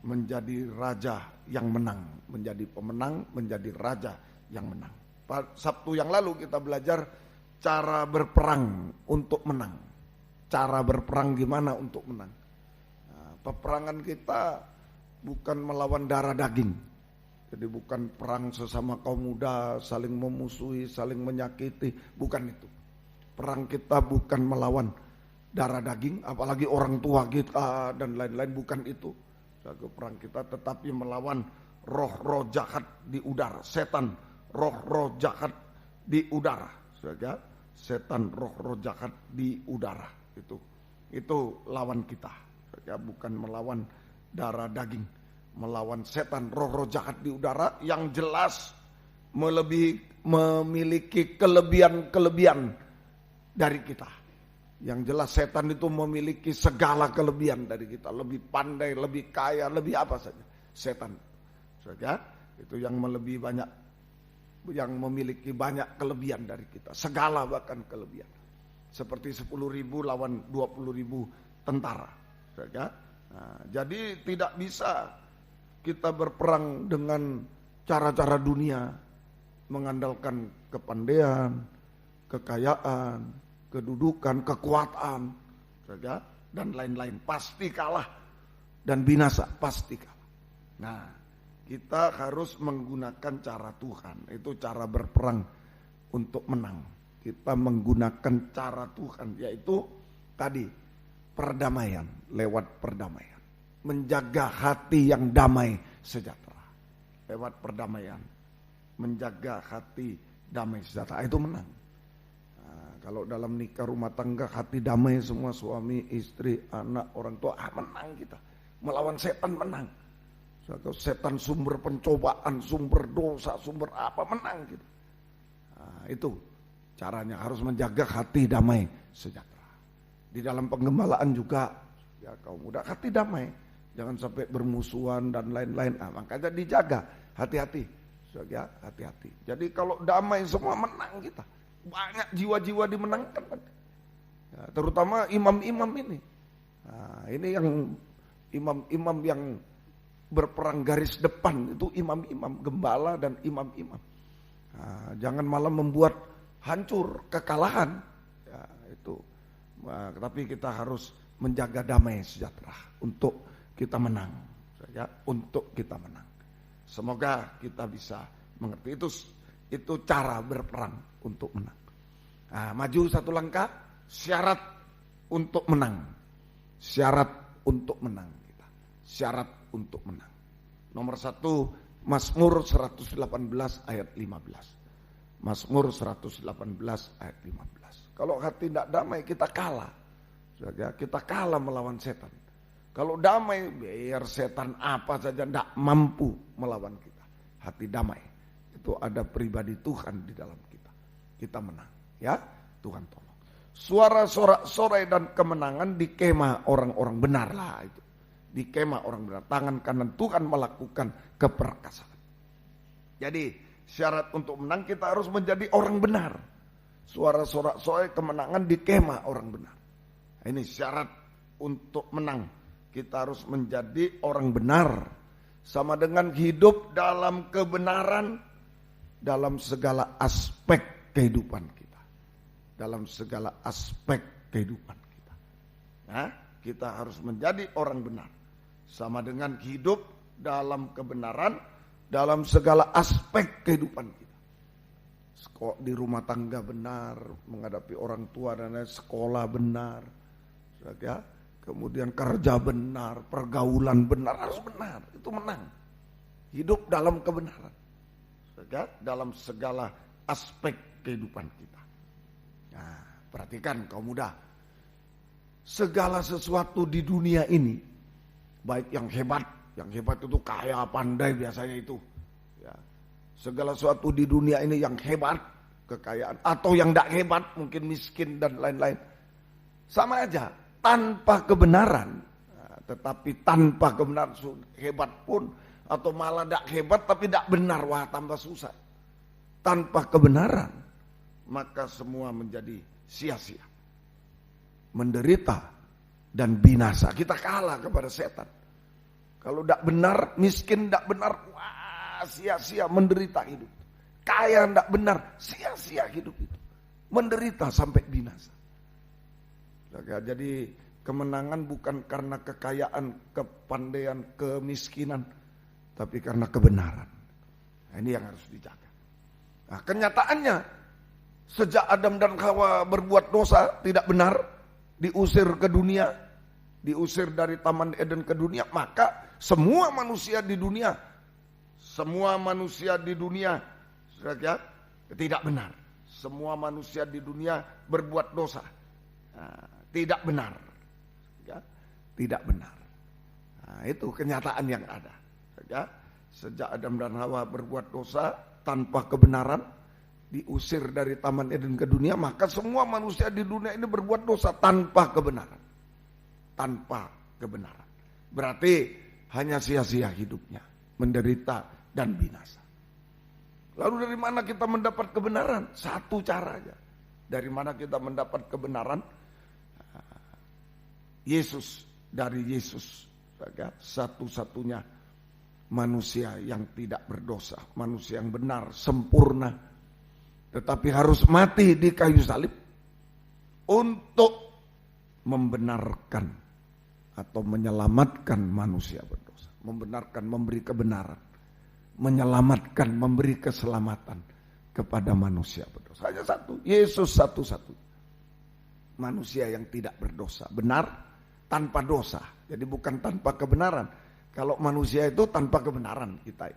Speaker 2: menjadi raja yang menang, menjadi pemenang, menjadi raja yang menang. Sabtu yang lalu kita belajar cara berperang untuk menang. Cara berperang gimana untuk menang. Peperangan kita bukan melawan darah daging. Jadi bukan perang sesama kaum muda, saling memusuhi, saling menyakiti. Bukan itu. Perang kita bukan melawan darah daging, apalagi orang tua kita dan lain-lain, bukan itu. Jago perang kita tetapi melawan roh-roh jahat di udara, setan, roh-roh jahat di udara. Saja setan, roh-roh jahat di udara itu lawan kita. Saja bukan melawan darah daging, melawan setan, roh-roh jahat di udara yang jelas memiliki kelebihan dari kita. Yang jelas setan itu memiliki segala kelebihan dari kita, lebih pandai, lebih kaya, lebih apa saja. Setan saja itu yang melebihi banyak, yang memiliki banyak kelebihan dari kita, segala bahkan kelebihan. Seperti 10.000 lawan 20.000 tentara saja. Nah, jadi tidak bisa kita berperang dengan cara-cara dunia, mengandalkan kepandaian, kekayaan, kedudukan, kekuatan saja dan lain-lain. Pasti kalah dan binasa, pasti kalah. Nah, kita harus menggunakan cara Tuhan. Itu cara berperang untuk menang. Kita menggunakan cara Tuhan, yaitu tadi perdamaian, lewat perdamaian. Menjaga hati yang damai sejahtera. Lewat perdamaian. Menjaga hati damai sejahtera, itu menang. Kalau dalam nikah rumah tangga hati damai semua, suami, istri, anak, orang tua, menang kita. Melawan setan menang. Setan sumber pencobaan, sumber dosa, sumber apa, menang kita. Nah, itu caranya, harus menjaga hati damai sejahtera. Di dalam penggembalaan juga, ya kaum muda, hati damai. Jangan sampai bermusuhan dan lain-lain. Makanya dijaga, hati-hati. Ya, hati-hati. Jadi kalau damai semua, menang kita. Banyak jiwa-jiwa dimenangkan, ya, terutama imam-imam ini. Nah, ini yang imam-imam yang berperang garis depan, itu imam-imam, gembala dan imam-imam. Nah, jangan malah membuat hancur kekalahan. Ya, itu. Nah, tapi kita harus menjaga damai sejahtera untuk kita menang. Ya, untuk kita menang. Semoga kita bisa mengerti itu cara berperang untuk menang. Nah, maju satu langkah, syarat untuk menang. Syarat untuk menang kita. Syarat untuk menang. Nomor 1, Mazmur 118 ayat 15. Mazmur 118 ayat 15. Kalau hati tidak damai, kita kalah. Kita kalah melawan setan. Kalau damai, biar setan apa saja tidak mampu melawan kita. Hati damai. Itu ada pribadi Tuhan di dalam kita. Kita menang, ya, Tuhan tolong. Suara sorak-sorai dan kemenangan di kemah orang-orang benar lah itu. Di kemah orang benar, tangan kanan Tuhan melakukan keperkasaan. Jadi syarat untuk menang kita harus menjadi orang benar. Suara sorak-sorai kemenangan di kemah orang benar. Ini syarat untuk menang. Kita harus menjadi orang benar. Sama dengan hidup dalam kebenaran dalam segala aspek kehidupan kita. Dalam segala aspek kehidupan kita. Nah, kita harus menjadi orang benar. Sama dengan hidup dalam kebenaran dalam segala aspek kehidupan kita. Di rumah tangga benar, menghadapi orang tua dan lain, sekolah benar. Ya, kemudian kerja benar, pergaulan benar, harus benar. Itu menang. Hidup dalam kebenaran. Ya, dalam segala aspek kehidupan kita. Nah, perhatikan kaum muda. Segala sesuatu di dunia ini, baik yang hebat itu kaya, pandai biasanya itu. Ya. Segala sesuatu di dunia ini yang hebat, kekayaan, atau yang tidak hebat, mungkin miskin dan lain-lain. Sama aja, tanpa kebenaran. Nah, tetapi tanpa kebenaran, hebat pun, atau malah tidak hebat tapi tidak benar, wah tambah susah. Tanpa kebenaran, maka semua menjadi sia-sia, menderita dan binasa. Kita kalah kepada setan. Kalau tidak benar, miskin tidak benar, wah sia-sia, menderita hidup. Kaya tidak benar, sia-sia hidup itu, menderita sampai binasa. Jadi kemenangan bukan karena kekayaan, kepandaian, kemiskinan, tapi karena kebenaran. Nah, ini yang harus dijaga. Nah, kenyataannya sejak Adam dan Hawa berbuat dosa tidak benar diusir ke dunia, diusir dari Taman Eden ke dunia, maka semua manusia di dunia saudara, tidak benar. Semua manusia di dunia berbuat dosa. Tidak benar. Ya, tidak benar. Nah, itu kenyataan yang ada. Ya, sejak Adam dan Hawa berbuat dosa tanpa kebenaran, diusir dari Taman Eden ke dunia, maka semua manusia di dunia ini berbuat dosa tanpa kebenaran. Tanpa kebenaran. Berarti hanya sia-sia hidupnya, menderita dan binasa. Lalu dari mana kita mendapat kebenaran? Satu cara aja. Dari mana kita mendapat kebenaran? Yesus, dari Yesus. Satu-satunya manusia yang tidak berdosa, manusia yang benar, sempurna. Tetapi harus mati di kayu salib untuk membenarkan atau menyelamatkan manusia berdosa. Membenarkan, memberi kebenaran. Menyelamatkan, memberi keselamatan kepada manusia berdosa. Hanya satu, Yesus satu-satunya manusia yang tidak berdosa, benar tanpa dosa. Jadi bukan tanpa kebenaran. Kalau manusia itu tanpa kebenaran kita,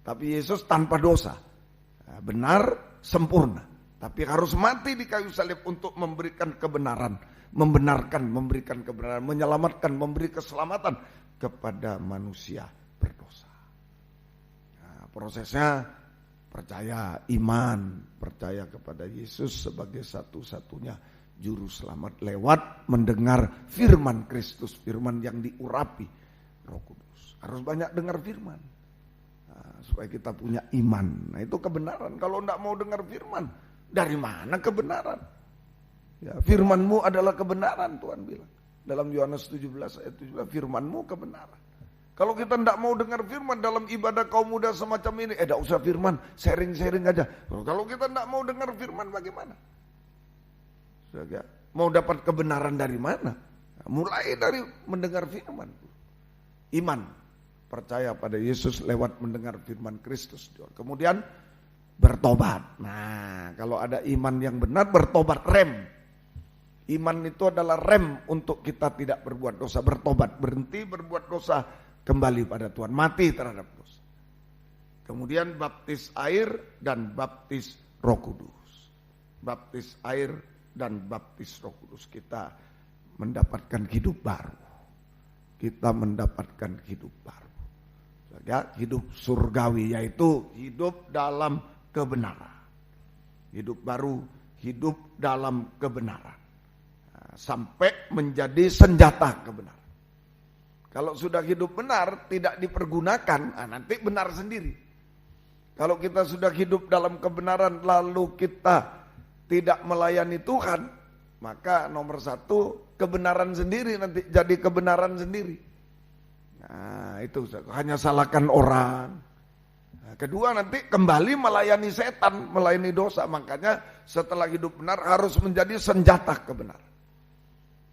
Speaker 2: tapi Yesus tanpa dosa, benar, sempurna. Tapi harus mati di kayu salib untuk memberikan kebenaran, membenarkan, memberikan kebenaran, menyelamatkan, memberi keselamatan kepada manusia berdosa. Prosesnya percaya, iman, percaya kepada Yesus sebagai satu-satunya juru selamat lewat mendengar firman Kristus, firman yang diurapi Roh Kudus. Harus banyak dengar firman supaya kita punya iman. Nah, itu kebenaran. Kalau enggak mau dengar firman, dari mana kebenaran? Ya, firman-Mu adalah kebenaran, Tuhan bilang. Dalam Yohanes 17 ayat 17, firman-Mu kebenaran. Kalau kita tidak mau dengar firman dalam ibadah kaum muda semacam ini, tidak usah firman, sharing-sharing aja. Kalau kita tidak mau dengar firman bagaimana? Mau dapat kebenaran dari mana? Mulai dari mendengar firman. Iman, percaya pada Yesus lewat mendengar firman Kristus. Kemudian bertobat. Nah, kalau ada iman yang benar, bertobat, rem. Iman itu adalah rem untuk kita tidak berbuat dosa, bertobat, berhenti berbuat dosa, kembali pada Tuhan, mati terhadap dosa. Kemudian baptis air dan baptis Roh Kudus. Baptis air dan baptis Roh Kudus, kita mendapatkan hidup baru. Kita mendapatkan hidup baru. Ya, hidup surgawi, yaitu hidup dalam kebenaran. Hidup baru, hidup dalam kebenaran. Nah, sampai menjadi senjata kebenaran. Kalau sudah hidup benar, tidak dipergunakan, nanti benar sendiri. Kalau kita sudah hidup dalam kebenaran, lalu kita tidak melayani Tuhan, maka nomor satu, kebenaran sendiri nanti jadi kebenaran sendiri. Nah, itu hanya salahkan orang. Nah, kedua, nanti kembali melayani setan, melayani dosa. Makanya setelah hidup benar harus menjadi senjata kebenaran.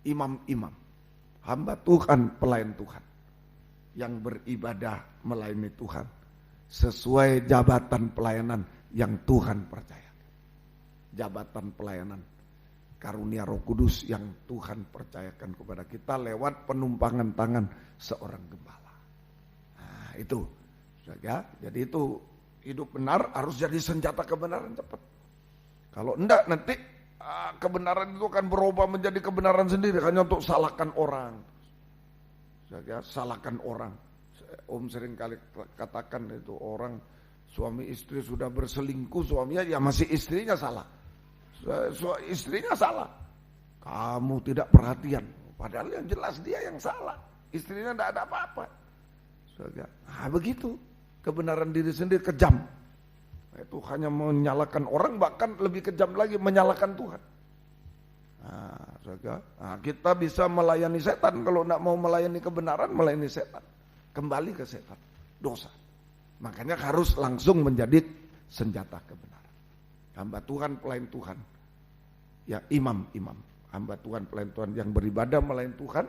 Speaker 2: Imam-imam, hamba Tuhan, pelayan Tuhan, yang beribadah melayani Tuhan sesuai jabatan pelayanan yang Tuhan percayakan. Jabatan pelayanan karunia Roh Kudus yang Tuhan percayakan kepada kita lewat penumpangan tangan seorang gembala. Nah, itu ya. Jadi itu hidup benar harus jadi senjata kebenaran cepat. Kalau enggak nanti kebenaran itu akan berubah menjadi kebenaran sendiri hanya untuk salahkan orang. Ya, salahkan orang. Om sering kali katakan itu, orang suami istri sudah berselingkuh, suaminya ya masih istrinya salah. Istrinya salah. Kamu tidak perhatian. Padahal yang jelas dia yang salah. Istrinya tidak ada apa-apa. Nah, begitu. Kebenaran diri sendiri kejam. Itu hanya menyalahkan orang, bahkan lebih kejam lagi menyalahkan Tuhan. Nah, kita bisa melayani setan. Kalau tidak mau melayani kebenaran, melayani setan. Kembali ke setan, dosa. Makanya harus langsung menjadi senjata kebenaran. Hamba Tuhan, pelayan Tuhan. Ya, imam-imam. Hamba Tuhan, pelayan Tuhan yang beribadah melayani Tuhan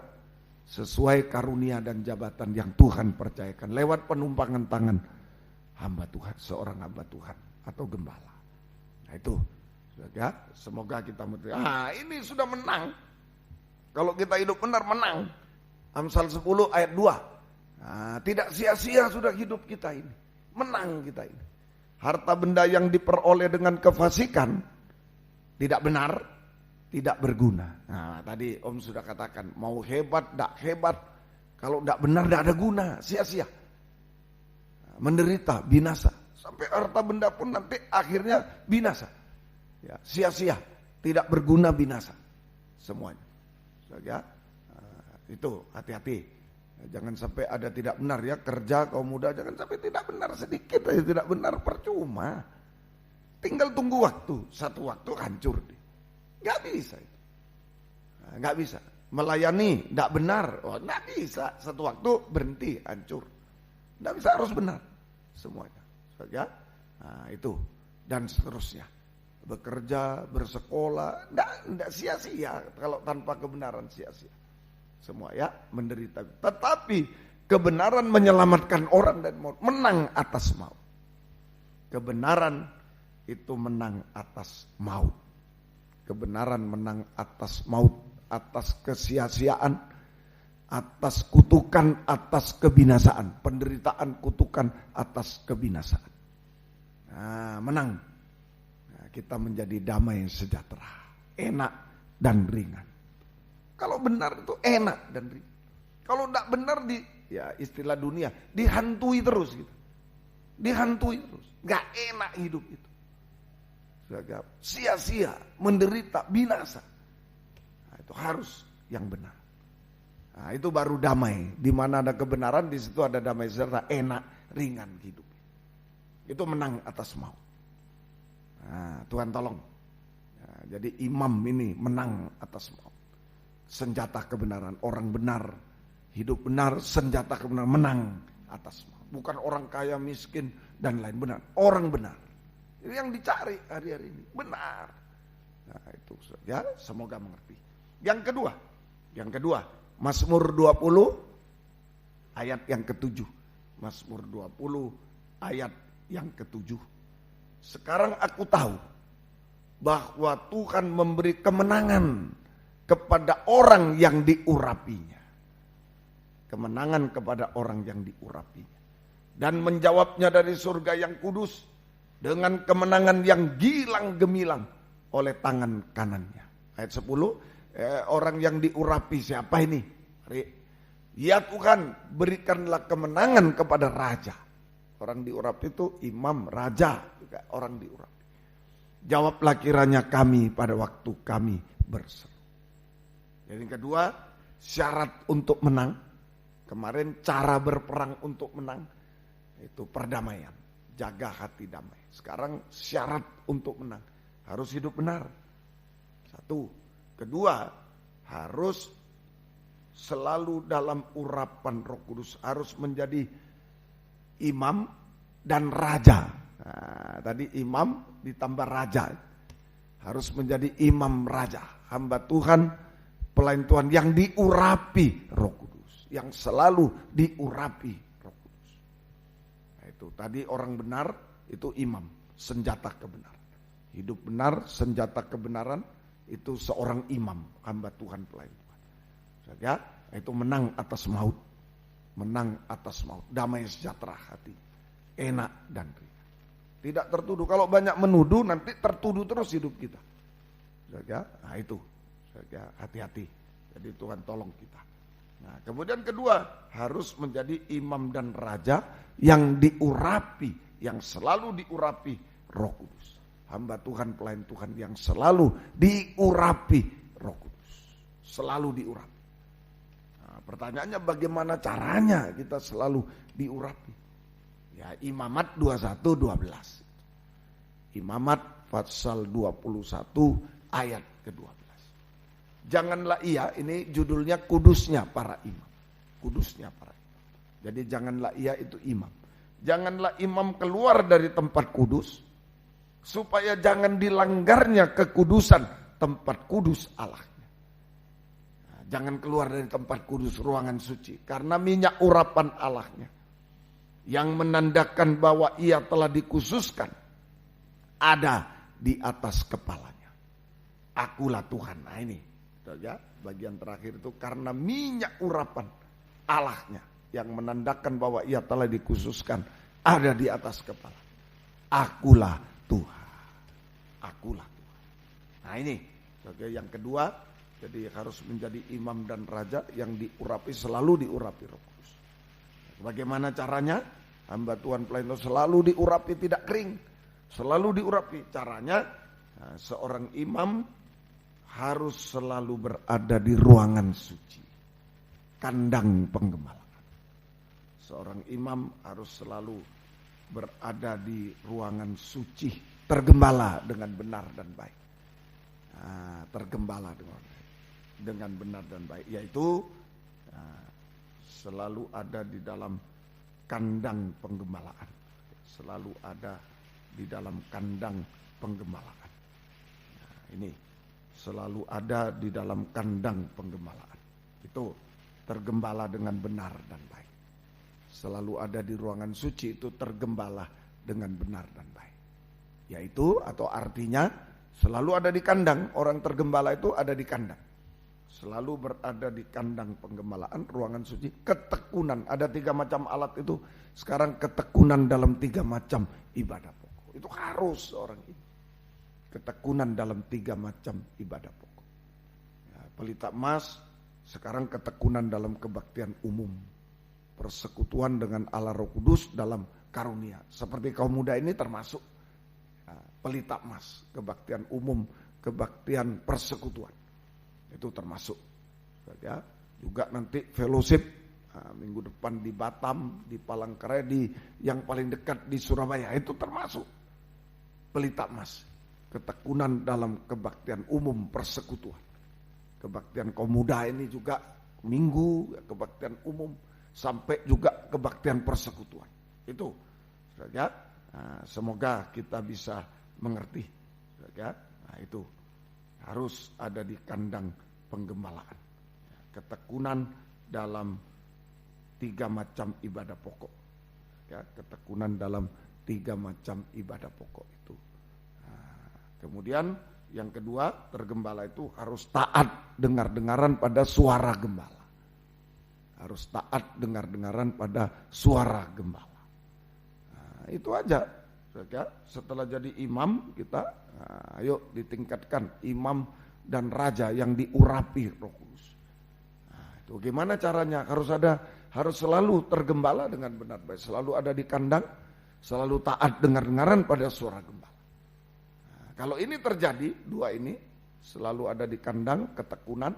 Speaker 2: sesuai karunia dan jabatan yang Tuhan percayakan lewat penumpangan tangan hamba Tuhan, seorang hamba Tuhan atau gembala. Nah, itu ya, semoga kita ini sudah menang. Kalau kita hidup benar, menang. Amsal 10 ayat 2. Nah, tidak sia-sia sudah hidup kita ini. Menang kita ini. Harta benda yang diperoleh dengan kefasikan tidak benar, tidak berguna. Nah, tadi Om sudah katakan, mau hebat, tidak hebat, kalau tidak benar tidak ada guna, sia-sia. Menderita, binasa. Sampai harta benda pun nanti akhirnya binasa. Ya, sia-sia, tidak berguna, binasa semuanya. Ya, itu hati-hati. Jangan sampai ada tidak benar ya, kerja kaum muda jangan sampai tidak benar sedikit aja, tidak benar percuma. Tinggal tunggu waktu, satu waktu hancur. Nggak bisa itu. Nggak bisa. Melayani tidak benar, nggak bisa. Satu waktu berhenti, hancur. Nggak bisa, harus benar semuanya. Ya, itu dan seterusnya. Bekerja, bersekolah, nggak sia-sia kalau tanpa kebenaran, sia-sia. Semua ya, menderita. Tetapi kebenaran menyelamatkan orang dan maut, menang atas maut. Kebenaran itu menang atas maut. Kebenaran menang atas maut, atas kesia-siaan, atas kutukan, atas kebinasaan. Penderitaan, kutukan, atas kebinasaan. Nah, menang. Nah, kita menjadi damai sejahtera, enak dan ringan. Kalau benar itu enak dan ringan. Kalau tidak benar ya istilah dunia, dihantui terus gitu. Dihantui terus. Gak enak hidup itu. Sia-sia, menderita, binasa. Nah, itu harus yang benar. Nah, itu baru damai. Di mana ada kebenaran, di situ ada damai sejahtera, enak, ringan hidup. Itu menang atas maut. Nah, Tuhan tolong. Nah, jadi imam ini menang atas maut. Senjata kebenaran, orang benar, hidup benar, senjata kebenaran, menang atas maut. Bukan orang kaya, miskin, dan lain, benar. Orang benar. Ini yang dicari hari-hari ini, benar. Nah, itu ya, semoga mengerti. Yang kedua, Mazmur 20 ayat yang ke-7. Mazmur 20 ayat yang ke-7. Sekarang aku tahu bahwa Tuhan memberi kemenangan kepada orang yang diurapinya. Kemenangan kepada orang yang diurapinya. Dan menjawabnya dari surga yang kudus dengan kemenangan yang gilang gemilang oleh tangan kanannya. Ayat 10, orang yang diurapi siapa ini? Ya Tuhan, berikanlah kemenangan kepada raja. Orang diurapi itu imam, raja, juga orang diurapi. Jawablah kiranya kami pada waktu kami berseru. Yang kedua, syarat untuk menang. Kemarin cara berperang untuk menang itu perdamaian, jaga hati damai. Sekarang syarat untuk menang, harus hidup benar. Satu. Kedua, harus selalu dalam urapan Roh Kudus, harus menjadi imam dan raja. Nah, tadi imam ditambah raja, harus menjadi imam raja, hamba Tuhan, pelayan Tuhan yang diurapi Roh Kudus, yang selalu diurapi Roh Kudus. Nah, itu tadi orang benar itu imam, senjata kebenaran. Hidup benar, senjata kebenaran, itu seorang imam, hamba Tuhan, pelayan Tuhan. Ya, itu menang atas maut. Menang atas maut, damai sejahtera hati, enak dan ringan. Tidak tertuduh. Kalau banyak menuduh nanti tertuduh terus hidup kita. Ya, nah itu. Ya, hati-hati. Jadi Tuhan tolong kita. Nah, kemudian kedua, harus menjadi imam dan raja yang diurapi, yang selalu diurapi Roh Kudus. Hamba Tuhan, pelayan Tuhan yang selalu diurapi Roh Kudus. Selalu diurapi. Nah, pertanyaannya bagaimana caranya kita selalu diurapi? Ya, Imamat 21:12. Imamat pasal 21 ayat ke-12. Janganlah ia, ini judulnya kudusnya para imam. Kudusnya para imam. Jadi janganlah ia itu imam. Janganlah imam keluar dari tempat kudus, supaya jangan dilanggarnya kekudusan tempat kudus Allahnya. Nah, jangan keluar dari tempat kudus, ruangan suci, karena minyak urapan Allahnya yang menandakan bahwa ia telah dikhususkan ada di atas kepalanya. Akulah Tuhan. Nah ini, ya, bagian terakhir itu karena minyak urapan Allahnya yang menandakan bahwa ia telah dikhususkan ada di atas kepala. Akulah Tuhan. Akulah Tuhan. Nah ini sebagai yang kedua, jadi harus menjadi imam dan raja yang diurapi, selalu diurapi Roh Kudus. Bagaimana caranya? Hamba Tuhan pelayan Tuhan selalu diurapi, tidak kering. Selalu diurapi. Caranya, seorang imam harus selalu berada di ruangan suci, kandang penggembalaan. Seorang imam harus selalu berada di ruangan suci, tergembala dengan benar dan baik. Tergembala dengan benar dan baik, yaitu selalu ada di dalam kandang penggembalaan. Selalu ada di dalam kandang penggembalaan. Ini selalu ada di dalam kandang penggembalaan. Itu tergembala dengan benar dan baik. Selalu ada di ruangan suci, itu tergembala dengan benar dan baik. Yaitu atau artinya selalu ada di kandang. Orang tergembala itu ada di kandang. Selalu berada di kandang penggembalaan, ruangan suci. Ketekunan, ada 3 macam alat itu. Sekarang ketekunan dalam 3 macam ibadah pokok. Itu harus orang ini. Ketekunan dalam 3 macam ibadah pokok. Pelita emas, sekarang ketekunan dalam kebaktian umum. Persekutuan dengan Allah Roh Kudus dalam karunia. Seperti kaum muda ini termasuk pelita emas, kebaktian umum, kebaktian persekutuan. Itu termasuk. Ya, juga nanti fellowship minggu depan di Batam, di Palangkaraya, yang paling dekat di Surabaya, itu termasuk pelita emas. Ketekunan dalam kebaktian umum, persekutuan. Kebaktian kaum muda ini juga minggu, kebaktian umum, sampai juga kebaktian persekutuan. Itu saja. Semoga kita bisa mengerti. Saja. Nah, itu harus ada di kandang penggembalaan. Ketekunan dalam 3 macam ibadah pokok. Ya, ketekunan dalam 3 macam ibadah pokok itu. Kemudian yang kedua, tergembala itu harus taat dengar-dengaran pada suara gembala. Harus taat dengar-dengaran pada suara gembala. Itu aja. Setelah jadi imam kita, ayo ditingkatkan imam dan raja yang diurapi Roh Kudus. Itu gimana caranya? Harus selalu tergembala dengan benar baik, selalu ada di kandang, selalu taat dengar-dengaran pada suara gembala. Kalau ini terjadi, 2 ini selalu ada di kandang, ketekunan,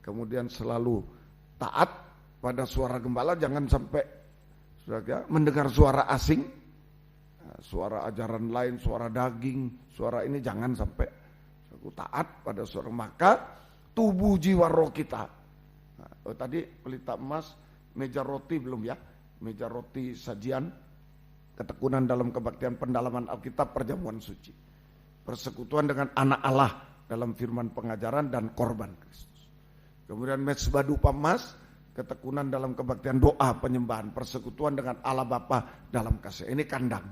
Speaker 2: kemudian selalu taat pada suara gembala, jangan sampai mendengar suara asing, suara ajaran lain, suara daging, suara ini jangan sampai. Taat pada suara, maka tubuh jiwa roh kita. Tadi pelita emas, meja roti belum ya? Meja roti sajian, ketekunan dalam kebaktian pendalaman Alkitab, perjamuan suci. Persekutuan dengan anak Allah dalam firman pengajaran dan korban Kristus. Kemudian mezbah dupa emas, ketekunan dalam kebaktian doa penyembahan, persekutuan dengan Allah Bapa dalam kasih. Ini kandang.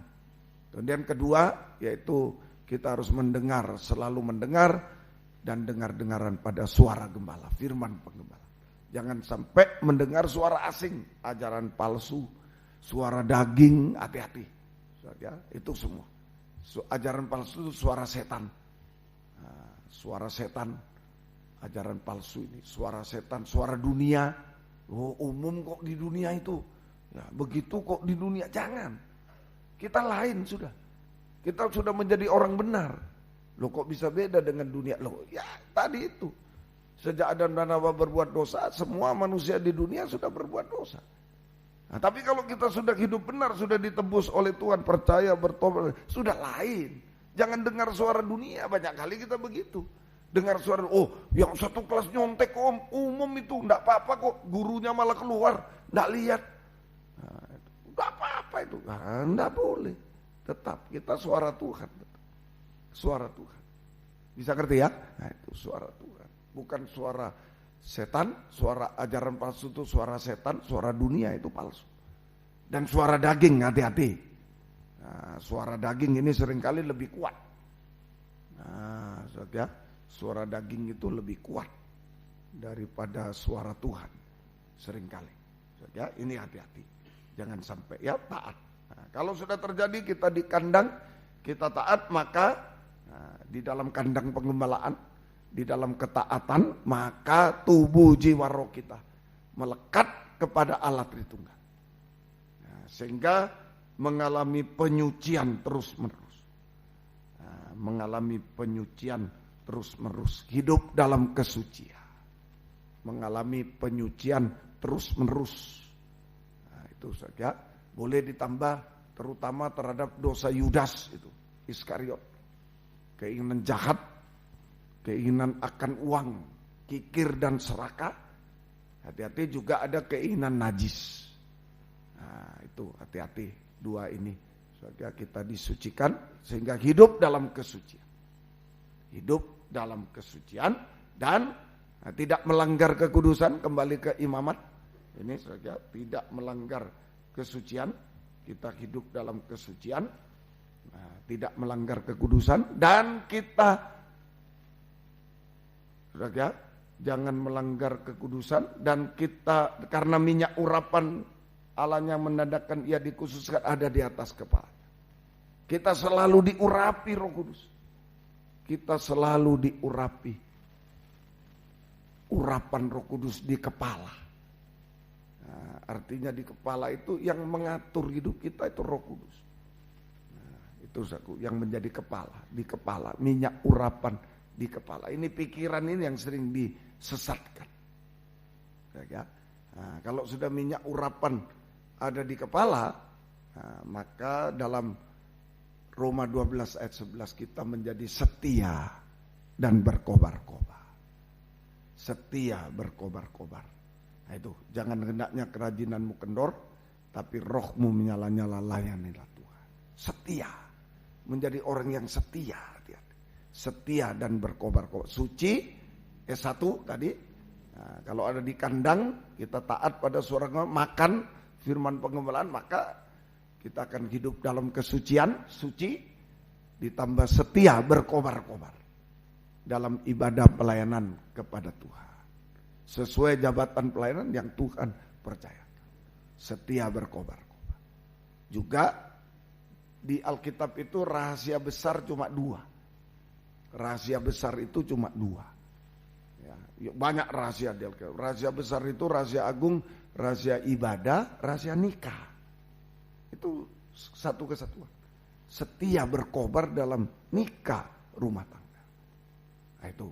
Speaker 2: Kemudian kedua, yaitu kita harus mendengar, selalu mendengar dan dengar-dengaran pada suara gembala, firman penggembala. Jangan sampai mendengar suara asing, ajaran palsu, suara daging, hati-hati. Ya, itu semua. Ajaran palsu itu suara setan. Suara setan, ajaran palsu ini, suara setan, suara dunia. Oh, umum kok di dunia itu. Ya, begitu kok di dunia, jangan. Kita lain sudah. Kita sudah menjadi orang benar. Loh kok bisa beda dengan dunia? Loh ya tadi itu. Sejak Adam dan Hawa berbuat dosa, semua manusia di dunia sudah berbuat dosa. Nah, tapi kalau kita sudah hidup benar, sudah ditebus oleh Tuhan, percaya, bertobat, sudah lain. Jangan dengar suara dunia, banyak kali kita begitu. Dengar suara, oh yang satu kelas nyontek umum itu, enggak apa-apa kok, gurunya malah keluar, enggak lihat. Nah, enggak apa-apa itu, nah, enggak boleh. Tetap kita suara Tuhan. Suara Tuhan. Bisa ngerti ya? Nah itu suara Tuhan. Bukan suara setan, suara ajaran palsu itu suara setan, suara dunia itu palsu. Dan suara daging, hati-hati. Nah, suara daging ini seringkali lebih kuat. Nah, ya, suara daging itu lebih kuat. daripada suara Tuhan seringkali. Ya, ini hati-hati. Jangan sampai ya taat. Nah, kalau sudah terjadi kita di kandang, kita taat, maka di dalam kandang pengembalaan, di dalam ketaatan, maka tubuh jiwa roh kita melekat kepada Allah Tritunggal. Nah, sehingga mengalami penyucian terus-menerus. Nah, mengalami penyucian terus-menerus. Hidup dalam kesucian. Mengalami penyucian terus-menerus. Nah, itu saja. Boleh ditambah terutama terhadap dosa Yudas itu, Iskariot. Keinginan jahat, keinginan akan uang, kikir dan serakah. Hati-hati juga ada keinginan najis. Nah, itu hati-hati dua ini. Supaya kita disucikan sehingga hidup dalam kesucian. Hidup dalam kesucian dan tidak melanggar kekudusan, kembali ke imamat. Ini saja tidak melanggar kesucian, kita hidup dalam kesucian, tidak melanggar kekudusan, dan kita saja jangan melanggar kekudusan, dan kita karena minyak urapan Allahnya menandakan ia dikhususkan ada di atas kepala. Kita selalu diurapi Roh Kudus. Kita selalu diurapi. Urapan Roh Kudus di kepala. Nah, artinya di kepala itu yang mengatur hidup kita itu Roh Kudus. Nah, itu yang menjadi kepala, di kepala, minyak urapan di kepala. Ini pikiran ini yang sering disesatkan. Ya. Nah, kalau sudah minyak urapan ada di kepala, maka dalam Roma 12 ayat 11 kita menjadi setia dan berkobar-kobar. Setia berkobar-kobar. Nah itu, jangan hendaknya kerajinanmu kendor, tapi rohmu menyala-nyala, layanilah Tuhan. Setia, menjadi orang yang setia. Setia dan berkobar-kobar. Suci, S1 tadi. Nah, kalau ada di kandang, kita taat pada suara makan firman pengembalaan, maka kita akan hidup dalam kesucian, suci, ditambah setia berkobar-kobar dalam ibadah pelayanan kepada Tuhan. Sesuai jabatan pelayanan yang Tuhan percayakan. Setia berkobar-kobar. Juga di Alkitab itu rahasia besar cuma 2. Rahasia besar itu cuma 2. Ya, banyak rahasia di Alkitab. Rahasia besar itu rahasia agung, rahasia ibadah, rahasia nikah. Itu satu kesatuan. Setia berkobar dalam nikah rumah tangga. Nah itu.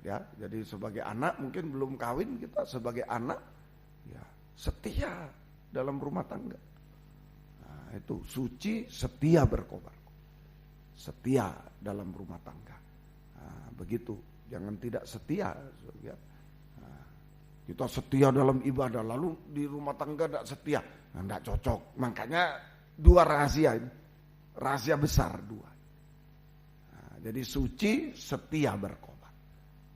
Speaker 2: Ya, jadi sebagai anak mungkin belum kawin, kita sebagai anak ya setia dalam rumah tangga. Nah, itu suci, setia berkobar. Setia dalam rumah tangga. Nah, begitu. Jangan tidak setia. Ya. Nah, kita setia dalam ibadah lalu di rumah tangga tidak setia. Nah, tidak cocok. Makanya 2 rahasia ini. Rahasia besar 2. Nah, jadi suci, setia berkobar.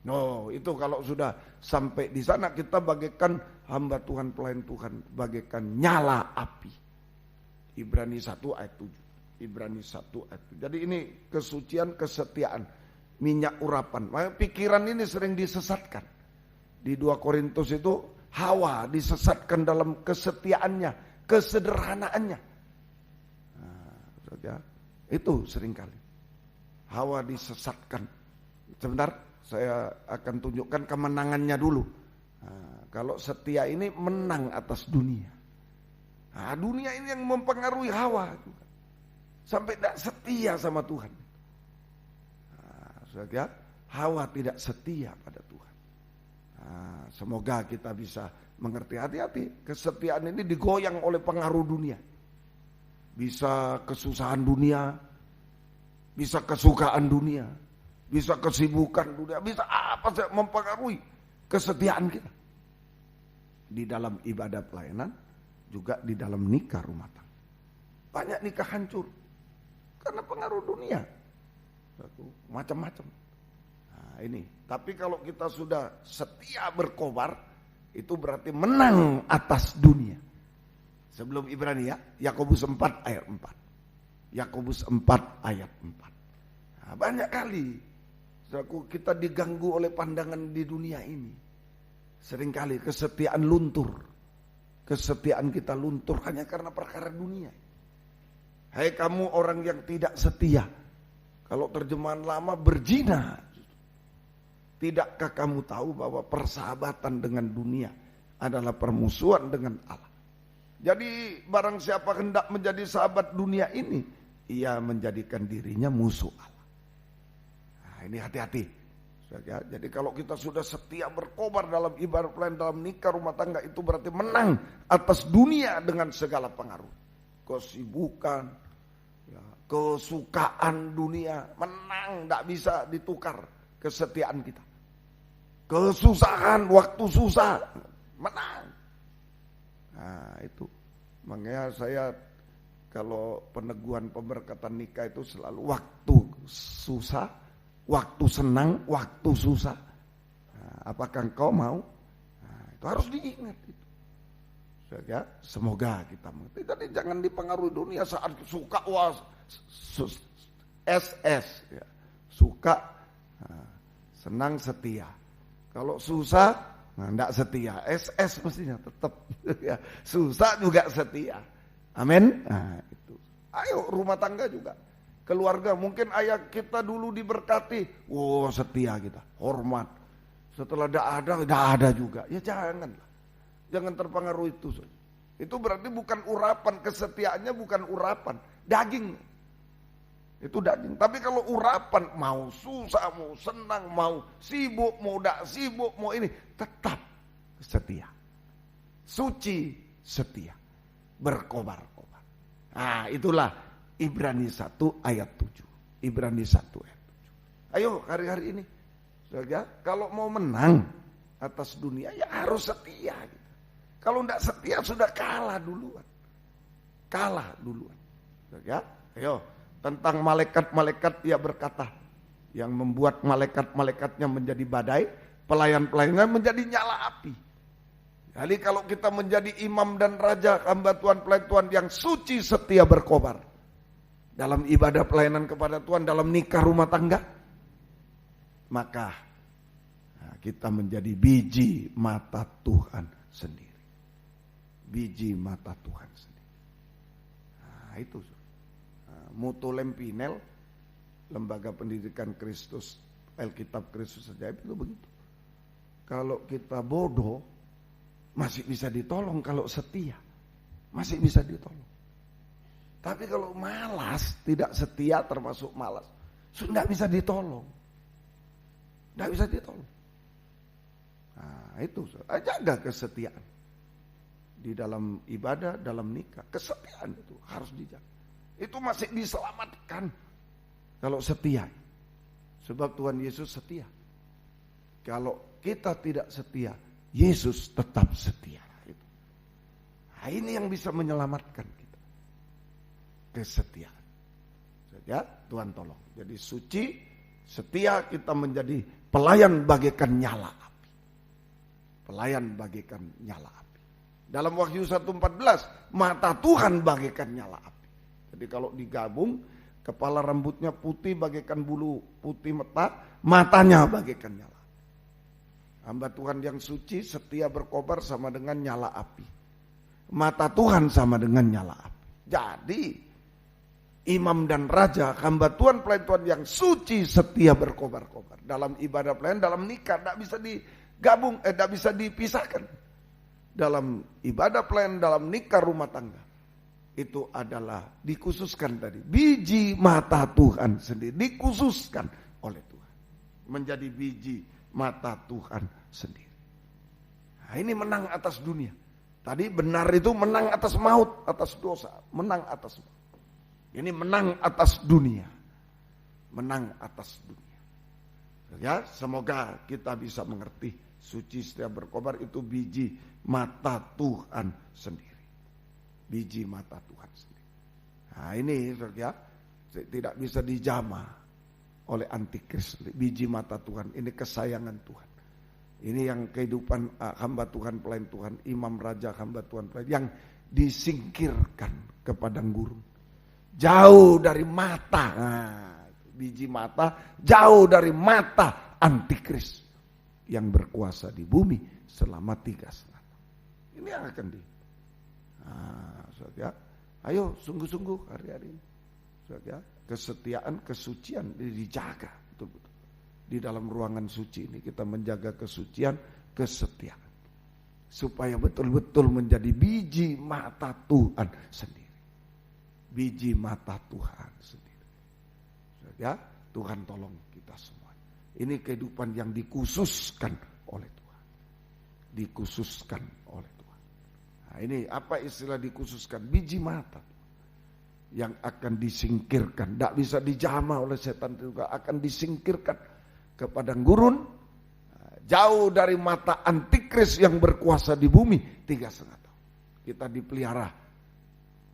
Speaker 2: No, itu kalau sudah sampai di sana kita bagaikan hamba Tuhan, pelayan Tuhan, bagaikan nyala api. Ibrani 1 ayat 7. Ibrani 1 ayat 7. Jadi ini kesucian, kesetiaan, minyak urapan. Makanya pikiran ini sering disesatkan. Di 2 Korintus itu Hawa disesatkan dalam kesetiaannya, kesederhanaannya. Nah, itu seringkali. Hawa disesatkan. Sebentar. Saya akan tunjukkan kemenangannya dulu. Nah, kalau setia ini menang atas dunia. Nah, dunia ini yang mempengaruhi Hawa. Sampai tidak setia sama Tuhan. Nah, Hawa tidak setia pada Tuhan. Nah, semoga kita bisa mengerti. Hati-hati. Kesetiaan ini digoyang oleh pengaruh dunia. Bisa kesusahan dunia. Bisa kesukaan dunia. Bisa kesibukan dunia, bisa apa saja mempengaruhi kesetiaan kita. Di dalam ibadah pelayanan, juga di dalam nikah rumah tangga. Banyak nikah hancur karena pengaruh dunia. Macam-macam. Nah, ini. Tapi kalau kita sudah setia berkobar, itu berarti menang atas dunia. Sebelum Ibrani ya, Yakobus 4 ayat 4. Yakobus 4 ayat 4. Nah, banyak kali kita diganggu oleh pandangan di dunia ini. Seringkali kesetiaan luntur. Kesetiaan kita luntur hanya karena perkara dunia. Hai kamu orang yang tidak setia. Kalau terjemahan lama berzina. Tidakkah kamu tahu bahwa persahabatan dengan dunia adalah permusuhan dengan Allah? Jadi barang siapa hendak menjadi sahabat dunia ini, ia menjadikan dirinya musuh Allah. Nah, ini hati-hati. Jadi kalau kita sudah setia berkobar dalam ibadah pelayanan, dalam nikah rumah tangga, itu berarti menang atas dunia dengan segala pengaruh. Kesibukan, ya, kesukaan dunia, menang, tidak bisa ditukar kesetiaan kita. Kesusahan, waktu susah, menang. Nah itu, makanya saya kalau peneguhan pemberkatan nikah itu selalu waktu susah, waktu senang, waktu susah. Nah, apakah engkau mau? Nah, itu harus diingat itu. Ya, semoga kita mengerti. Jadi jangan dipengaruhi dunia saat suka SS, ya. Suka, nah, senang, setia. Kalau susah, nah enggak setia. SS mestinya tetap, ya. Susah juga setia. Amin. Nah, itu. Ayo rumah tangga juga. Keluarga, mungkin ayah kita dulu diberkati. Setia kita, hormat. Setelah tidak ada juga. Ya janganlah. Jangan terpengaruh itu. Itu berarti bukan urapan, kesetiaannya bukan urapan, daging. Itu daging. Tapi kalau urapan, mau susah, mau senang, mau sibuk, mau tidak sibuk, mau ini, tetap setia. Suci, setia. Berkobar-kobar. Nah itulah Ibrani 1 ayat 7. Ibrani 1 ayat 7. Ayo hari-hari ini. Saudara, kalau mau menang atas dunia ya harus setia. Gitu. Kalau tidak setia sudah kalah duluan. Kalah duluan. Saudara, ayo. Tentang malaikat-malaikat ia berkata, yang membuat malaikat-malaikatnya menjadi badai, pelayan-pelayannya menjadi nyala api. Jadi kalau kita menjadi imam dan raja, hamba Tuhan, pelayan Tuhan yang suci, setia, berkobar dalam ibadah pelayanan kepada Tuhan, dalam nikah rumah tangga, maka kita menjadi biji mata Tuhan sendiri. Biji mata Tuhan sendiri. Nah itu. Mutu Lempinel, Lembaga Pendidikan Kristus, Alkitab Kristus Ajaib itu begitu. Kalau kita bodoh, masih bisa ditolong. Kalau setia, masih bisa ditolong. Tapi kalau malas, tidak setia termasuk malas, sudah bisa ditolong. Tidak bisa ditolong. Nah itu, jaga kesetiaan. Di dalam ibadah, dalam nikah, kesetiaan itu harus dijaga. Itu masih diselamatkan kalau setia. Sebab Tuhan Yesus setia. Kalau kita tidak setia, Yesus tetap setia. Nah, ini yang bisa menyelamatkan kita. Kesetiaan. Ya, Tuhan tolong. Jadi suci, setia, kita menjadi pelayan bagaikan nyala api. Pelayan bagaikan nyala api. Dalam Wahyu 1:14, mata Tuhan bagaikan nyala api. Jadi kalau digabung, kepala rambutnya putih bagaikan bulu putih mata, matanya bagaikan nyala. Hamba Tuhan yang suci, setia, berkobar sama dengan nyala api. Mata Tuhan sama dengan nyala api. Jadi imam dan raja, hamba Tuhan, pelayan Tuhan yang suci, setia, berkobar-kobar dalam ibadah pelayanan, dalam nikah, tidak bisa digabung, tidak bisa dipisahkan. Dalam ibadah pelayanan, dalam nikah rumah tangga, itu adalah dikhususkan tadi, biji mata Tuhan sendiri, dikhususkan oleh Tuhan, menjadi biji mata Tuhan sendiri. Nah, ini menang atas dunia. Tadi benar itu menang atas maut, atas dosa, menang atas maut. Ini menang atas dunia, menang atas dunia. Ya, semoga kita bisa mengerti, suci, setia, berkobar itu biji mata Tuhan sendiri. Biji mata Tuhan sendiri. Nah ini ya, tidak bisa dijamah oleh antikris. Biji mata Tuhan, ini kesayangan Tuhan. Ini yang kehidupan hamba Tuhan, pelayan Tuhan, imam raja, hamba Tuhan, pelayan, yang disingkirkan ke padang gurun. Jauh dari mata, nah, biji mata, jauh dari mata antikris. yang berkuasa di bumi selama 3,5 tahun. Ini yang akan saudara, ayo sungguh-sungguh hari-hari ini. Saudara, kesetiaan, kesucian dijaga betul-betul. Di dalam ruangan suci ini kita menjaga kesucian, kesetiaan. Supaya betul-betul menjadi biji mata Tuhan sendiri. Biji mata Tuhan sendiri. Ya, Tuhan tolong kita semua. Ini kehidupan yang dikhususkan oleh Tuhan. Dikhususkan oleh Tuhan. Nah, ini apa istilah dikhususkan? Biji mata yang akan disingkirkan. Tidak bisa dijamah oleh setan juga. Akan disingkirkan ke padang gurun. Jauh dari mata antikris yang berkuasa di bumi 3,5 tahun. Kita dipelihara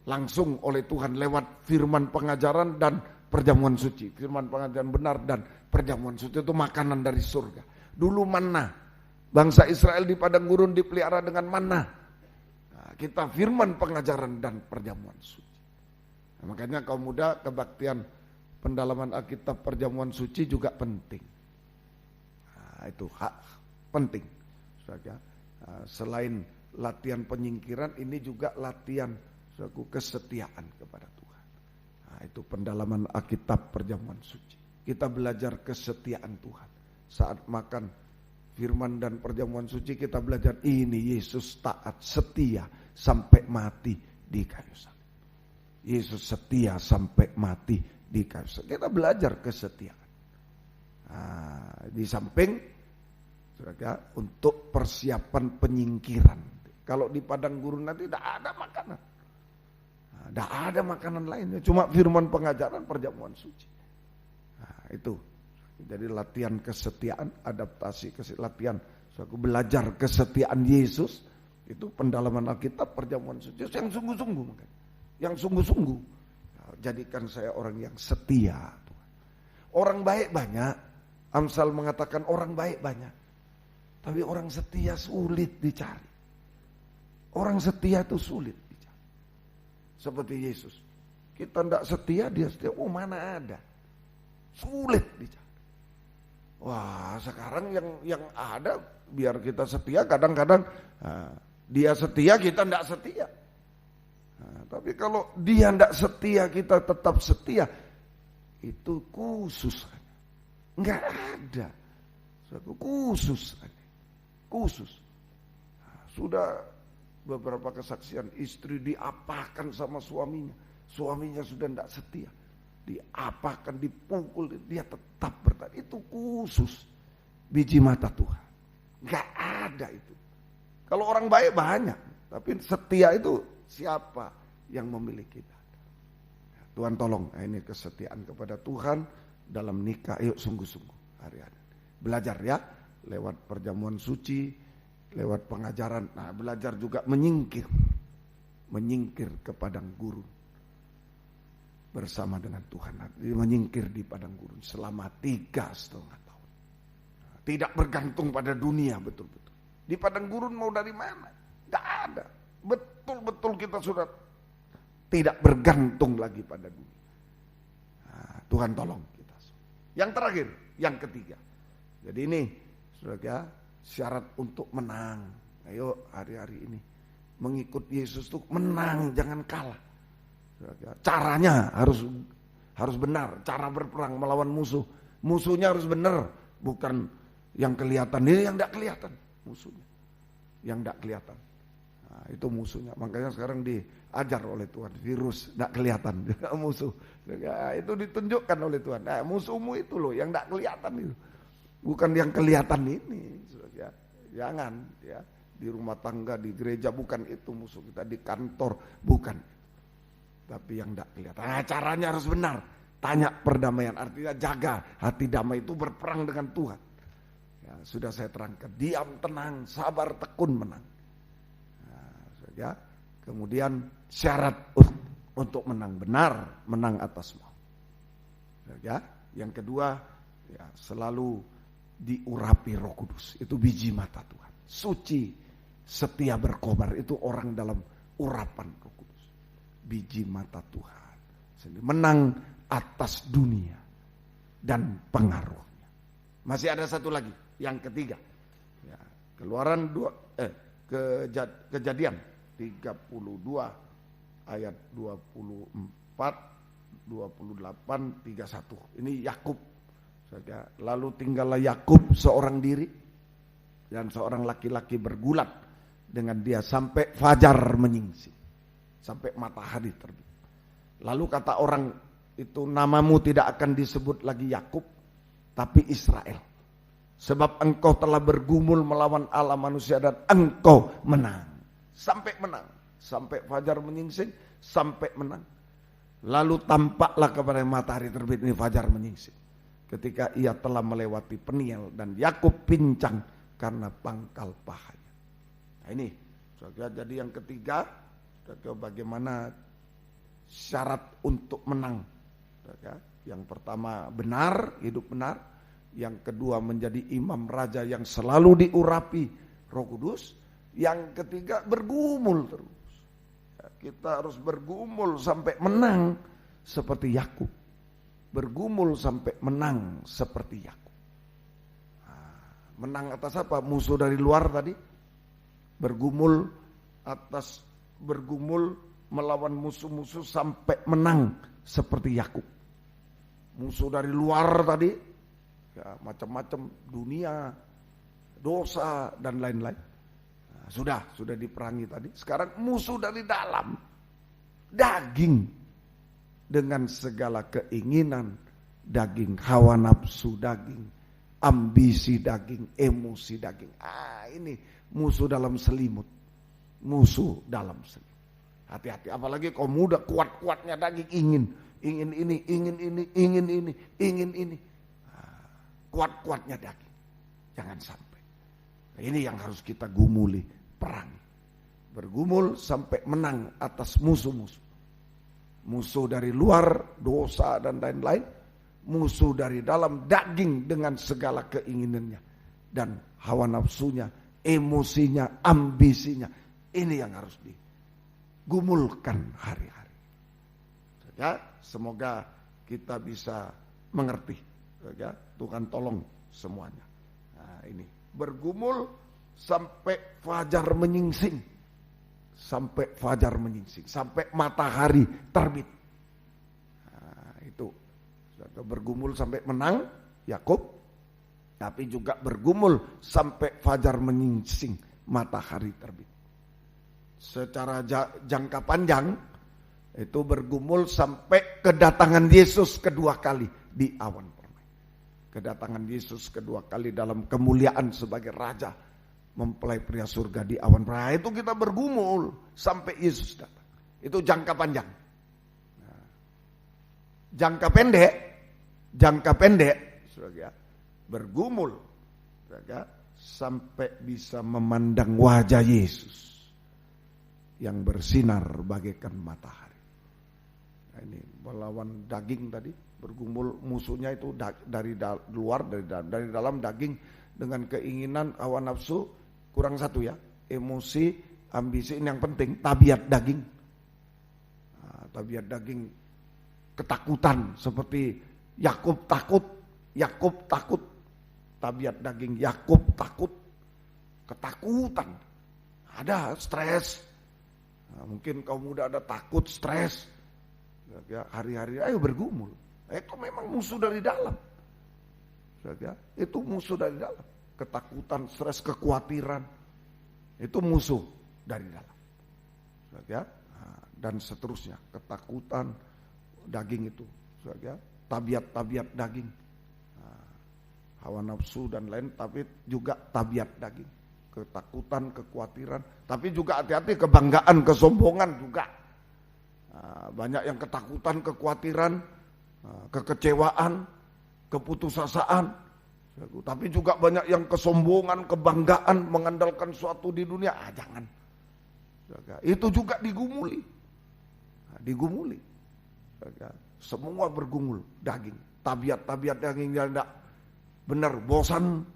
Speaker 2: langsung oleh Tuhan lewat firman pengajaran dan perjamuan suci. Firman pengajaran benar dan perjamuan suci itu makanan dari surga. Dulu manna, bangsa Israel di padang gurun dipelihara dengan manna. Nah, kita firman pengajaran dan perjamuan suci. Nah, makanya kaum muda kebaktian pendalaman Alkitab perjamuan suci juga penting. Itu hak penting. Selain latihan penyingkiran, ini juga latihan kesetiaan kepada Tuhan. Nah, itu pendalaman Alkitab perjamuan suci. Kita belajar kesetiaan Tuhan. Saat makan firman dan perjamuan suci kita belajar ini Yesus taat setia sampai mati di kayu salib. Yesus setia sampai mati di kayu salib. Kita belajar kesetiaan. Di samping untuk persiapan penyingkiran. Kalau di padang gurun nanti tidak ada makanan. Tidak ada makanan lainnya. Cuma firman pengajaran perjamuan suci. Nah, itu. Jadi latihan kesetiaan, adaptasi latihan. Aku belajar kesetiaan Yesus. Itu pendalaman Alkitab perjamuan suci. Yang sungguh-sungguh. Yang sungguh-sungguh. Jadikan saya orang yang setia. Orang baik banyak. Amsal mengatakan orang baik banyak. Tapi orang setia sulit dicari. Orang setia itu sulit dicari. Seperti Yesus. Kita tidak setia, dia setia. Oh, mana ada. Sulit dicari. Wah, sekarang yang ada biar kita setia kadang-kadang dia setia, kita tidak setia. Tapi kalau dia tidak setia, kita tetap setia. Itu khusus. Enggak ada. Suatu khusus. Sudah beberapa kesaksian istri diapakan sama suaminya. Suaminya sudah tidak setia. Diapakan, dipukul, dia tetap bertahan. Itu khusus. Biji mata Tuhan. Enggak ada itu. Kalau orang baik banyak. Tapi setia itu siapa yang memiliki kita? Tuhan tolong. Ini kesetiaan kepada Tuhan. Dalam nikah, yuk sungguh-sungguh hari-hari. Belajar ya, lewat perjamuan suci, lewat pengajaran. Nah, belajar juga menyingkir ke padang gurun bersama dengan Tuhan. Jadi menyingkir di padang gurun selama 3,5 tahun. Tidak bergantung pada dunia betul-betul. Di padang gurun mau dari mana? Tidak ada. Betul-betul kita sudah tidak bergantung lagi pada dunia. Nah, Tuhan tolong. Yang terakhir, yang ketiga. Jadi ini, saudara, syarat untuk menang. Ayo hari-hari ini mengikut Yesus itu menang, jangan kalah. Saudara, caranya harus benar. Cara berperang melawan musuh, musuhnya harus benar, bukan yang kelihatan. Ini yang tidak kelihatan musuhnya, yang tidak kelihatan. Nah, itu musuhnya. Makanya sekarang diajar oleh Tuhan, virus tidak kelihatan, musuh. Nah, itu ditunjukkan oleh Tuhan. Nah, musuhmu itu loh, yang tidak kelihatan itu, bukan yang kelihatan ini. Ya, jangan ya, di rumah tangga, di gereja bukan itu musuh kita, di kantor bukan. Tapi yang tidak kelihatan. Nah, caranya harus benar. Tanya perdamaian, artinya jaga hati damai itu berperang dengan Tuhan. Ya, sudah saya terangkan, diam, tenang, sabar, tekun, menang. Ya, kemudian syarat untuk menang benar, menang atas mau. Ya, yang kedua, ya, selalu diurapi Roh Kudus. Itu biji mata Tuhan. Suci, setia berkobar, itu orang dalam urapan Roh Kudus. Biji mata Tuhan. Menang atas dunia dan pengaruhnya. Masih ada satu lagi, yang ketiga. Keluaran Kejadian 32 ayat 24, 28, 31. Ini Yakub. Lalu tinggallah Yakub seorang diri dan seorang laki-laki bergulat dengan dia sampai fajar menyingsing, sampai matahari terbit. Lalu kata orang itu, namamu tidak akan disebut lagi Yakub, tapi Israel, sebab engkau telah bergumul melawan Allah manusia dan engkau menang. Sampai menang, sampai fajar menyingsing, sampai menang. Lalu tampaklah kepada matahari terbit, ini fajar menyingsing, ketika ia telah melewati Peniel dan Yakub pincang karena pangkal pahanya. Nah ini, jadi yang ketiga, bagaimana syarat untuk menang. Yang pertama benar, hidup benar. Yang kedua menjadi imam raja yang selalu diurapi Roh Kudus. Yang ketiga bergumul terus. Kita harus bergumul sampai menang seperti Yakub. Bergumul sampai menang seperti Yakub. Menang atas apa? Musuh dari luar tadi. Bergumul melawan musuh-musuh sampai menang seperti Yakub. Musuh dari luar tadi, ya, macam-macam dunia, dosa dan lain-lain. Nah, sudah diperangi tadi. Sekarang musuh dari dalam, daging, dengan segala keinginan daging, hawa nafsu daging, ambisi daging, emosi daging. Ini musuh dalam selimut. Musuh dalam selimut. Hati-hati, apalagi kau muda, kuat-kuatnya daging, ingin ini. Kuat-kuatnya daging. Jangan sampai. Nah, ini yang harus kita gumuli, perangi. Bergumul sampai menang atas musuh-musuh. Musuh dari luar, dosa dan lain-lain. Musuh dari dalam, daging dengan segala keinginannya. Dan hawa nafsunya, emosinya, ambisinya. Ini yang harus digumulkan hari-hari. Ya, semoga kita bisa mengerti. Ya, Tuhan tolong semuanya. Nah, ini bergumul sampai fajar menyingsing. Sampai fajar menyingsing, sampai matahari terbit. Nah, itu bergumul sampai menang Yakub, tapi juga bergumul sampai fajar menyingsing, matahari terbit. Secara jangka panjang itu bergumul sampai kedatangan Yesus kedua kali di awan permai. Kedatangan Yesus kedua kali dalam kemuliaan sebagai raja, mempelai pria surga di awan permai. Itu kita bergumul sampai Yesus datang. Itu jangka panjang. Nah, jangka pendek, saudara, bergumul, saudara, sampai bisa memandang wajah Yesus yang bersinar bagaikan matahari. Nah, ini melawan daging tadi, bergumul musuhnya itu dari luar, dari dalam daging dengan keinginan, hawa nafsu, kurang satu ya, emosi, ambisi. Ini yang penting, tabiat daging. Nah, tabiat daging ketakutan seperti Yakub takut. Tabiat daging Yakub takut, ketakutan, ada stres. Nah, mungkin kaum muda ada takut, stres. Ya, hari-hari ayo bergumul. Itu memang musuh dari dalam. Ya, itu musuh dari dalam. Ketakutan, stres, kekhawatiran. Itu musuh dari dalam. Ya, dan seterusnya, ketakutan daging itu. Ya, tabiat-tabiat daging. Hawa nafsu dan lain, tapi juga tabiat daging. Ketakutan, kekhawatiran, tapi juga hati-hati kebanggaan, kesombongan juga. Banyak yang ketakutan, kekhawatiran, kekecewaan, keputusasaan. Tapi juga banyak yang kesombongan, kebanggaan, mengandalkan suatu di dunia. Jangan. Itu juga digumuli. Digumuli. Semua bergumul daging. Tabiat-tabiat daging yang tidak benar, bosan.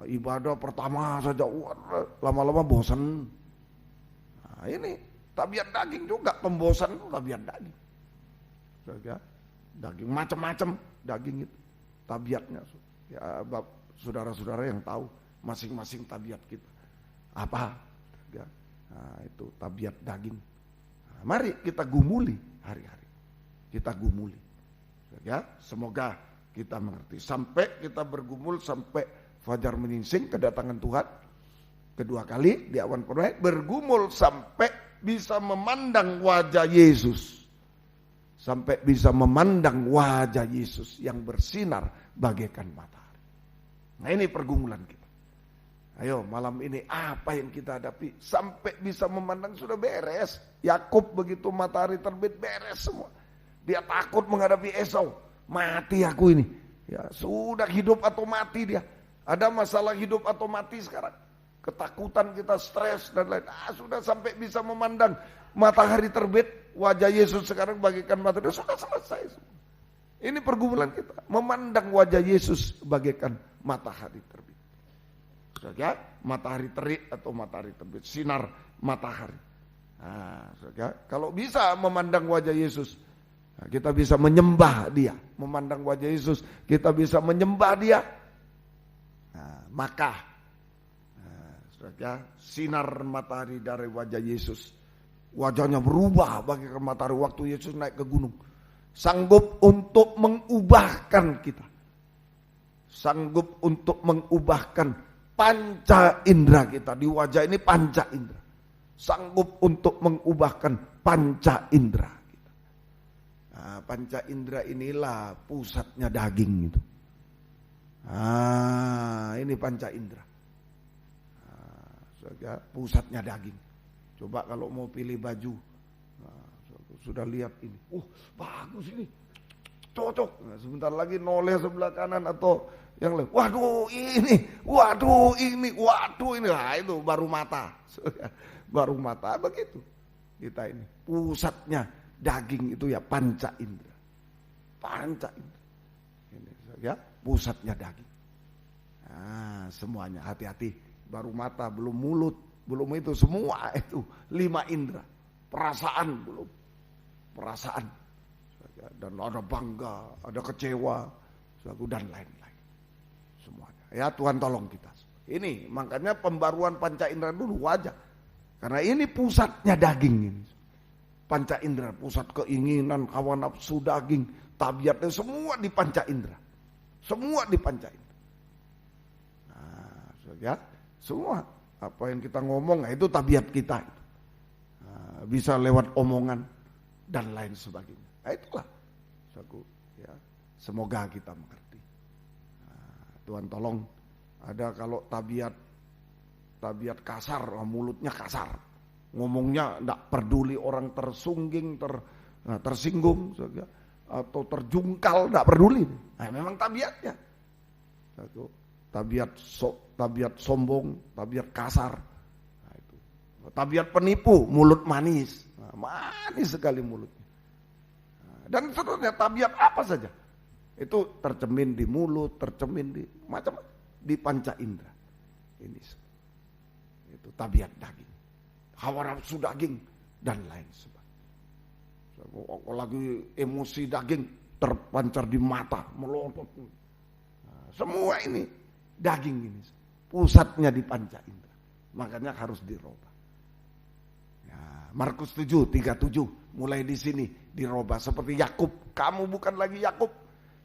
Speaker 2: Ibadah pertama saja, lama-lama bosan. Nah, ini tabiat daging juga, pembosan itu tabiat daging. Daging macam-macam daging itu tabiatnya. Ya, saudara-saudara yang tahu masing-masing tabiat kita. Apa? Ya. Nah, itu tabiat daging. Nah, mari kita gumuli hari-hari. Kita gumuli. Ya, semoga kita mengerti. Sampai kita bergumul sampai fajar menyingsing kedatangan Tuhan. Kedua kali di awan permai bergumul sampai bisa memandang wajah Yesus. Sampai bisa memandang wajah Yesus yang bersinar bagaikan matahari. Nah, ini pergumulan kita. Ayo malam ini apa yang kita hadapi sampai bisa memandang sudah beres. Yakub begitu matahari terbit beres semua. Dia takut menghadapi Esau. Mati aku ini. Ya sudah hidup atau mati dia. Ada masalah hidup atau mati sekarang. Ketakutan kita, stres dan lain. Sudah sampai bisa memandang matahari terbit. Wajah Yesus sekarang bagaikan matahari. Sudah selesai semua. Ini pergumulan kita. Memandang wajah Yesus bagaikan matahari terbit. Ya, matahari terik atau matahari terbit, sinar matahari. Nah, kalau bisa memandang wajah Yesus, nah, kita bisa menyembah Dia. Memandang wajah Yesus, kita bisa menyembah Dia. Nah, maka sinar matahari dari wajah Yesus, wajahnya berubah bagaikan matahari waktu Yesus naik ke gunung. Sanggup untuk mengubahkan kita. Sanggup untuk mengubahkan panca indera kita. Di wajah ini panca indera. Sanggup untuk mengubahkan panca indera kita. Nah, panca indera inilah pusatnya daging itu. Ini panca indera. Pusatnya daging. Coba kalau mau pilih baju, sudah lihat ini. Bagus ini. Cocok. Nah, sebentar lagi noleh sebelah kanan atau yang lain. Waduh ini. Nah, itu baru mata. Baru mata begitu. Kita ini pusatnya daging itu ya panca indera. Panca indera. Ini ya, pusatnya daging. Nah, semuanya hati-hati. Baru mata, belum mulut, belum itu semua itu 5 indera. Perasaan belum. Perasaan. Dan ada bangga, ada kecewa, dan lain-lain. Semuanya. Ya Tuhan tolong kita. Ini makanya pembaruan panca indera dulu wajah. Karena ini pusatnya daging ini. Panca indera, pusat keinginan, hawa nafsu daging, tabiatnya semua di panca indera. Semua di panca indera. Nah, ya, semua apa yang kita ngomong, itu tabiat kita. Nah, bisa lewat omongan dan lain sebagainya. Nah, itulah. Ya, semoga kita mengerti. Nah, Tuhan tolong. Ada kalau tabiat kasar, mulutnya kasar, ngomongnya tidak peduli orang tersinggung, atau terjungkal, tidak peduli. Nah, memang tabiatnya. Tabiat sombong, tabiat kasar. Nah, itu. Tabiat penipu, mulut manis. Nah, manis sekali mulutnya. Dan seterusnya tabiat apa saja itu tercermin di mulut, tercermin di macam-macam di panca indera. Ini itu tabiat daging, hawa nafsu daging dan lain sebagainya. Kalau lagi emosi daging terpancar di mata, melotot. Nah, semua ini daging ini pusatnya di panca indera. Makanya harus dirubah. Markus 7:37 mulai di sini dirubah seperti Yakub. Kamu bukan lagi Yakub,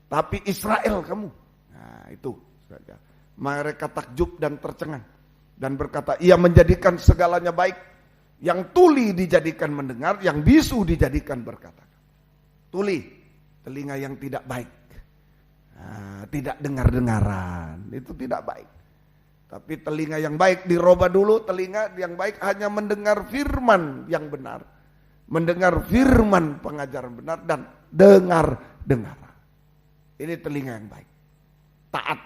Speaker 2: tapi Israel kamu. Nah, itu saja. Mereka takjub dan tercengang dan berkata, ia menjadikan segalanya baik. Yang tuli dijadikan mendengar, yang bisu dijadikan berkata. Tuli, telinga yang tidak baik. Nah, tidak dengar-dengaran, itu tidak baik. Tapi telinga yang baik dirubah dulu, telinga yang baik hanya mendengar firman yang benar. Mendengar firman pengajaran benar dan dengar-dengaran. Ini telinga yang baik. Taat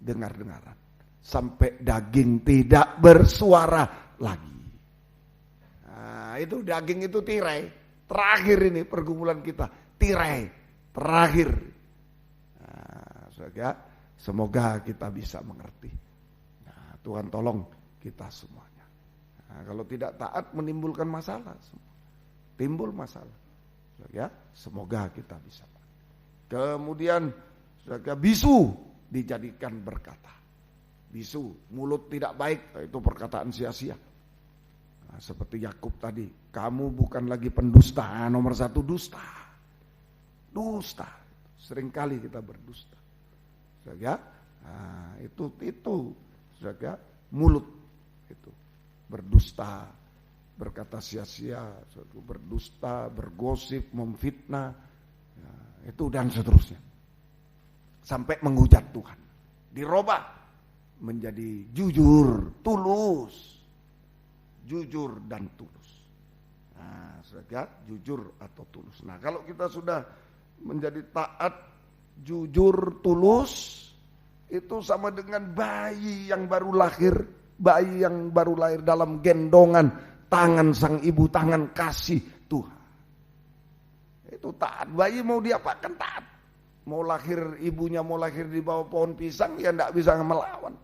Speaker 2: dengar-dengaran. Sampai daging tidak bersuara lagi. Nah, itu daging itu tirai. Terakhir ini pergumulan kita. Tirai. Terakhir. Nah, semoga kita bisa mengerti. Tuhan tolong kita semuanya. Nah, kalau tidak taat menimbulkan masalah. Timbul masalah. Ya, semoga kita bisa. Kemudian bisu dijadikan berkata. bisu, mulut tidak baik, itu perkataan sia-sia. Nah, seperti Yakub tadi, kamu bukan lagi pendusta, nomor 1 dusta. Dusta, seringkali kita berdusta. Saudara, nah, itu saudara, mulut itu berdusta, berkata sia-sia, berdusta, bergosip, memfitnah, ya, itu dan seterusnya. Sampai menghujat Tuhan. Dirubah menjadi jujur, tulus. Jujur dan tulus. Nah, saudara, jujur atau tulus. Nah, kalau kita sudah menjadi taat, jujur, tulus, itu sama dengan bayi yang baru lahir. Bayi yang baru lahir dalam gendongan tangan sang ibu, tangan kasih Tuhan. Itu taat. Bayi mau diapakan taat. Mau lahir, ibunya mau lahir di bawah pohon pisang, ya enggak bisa melawan.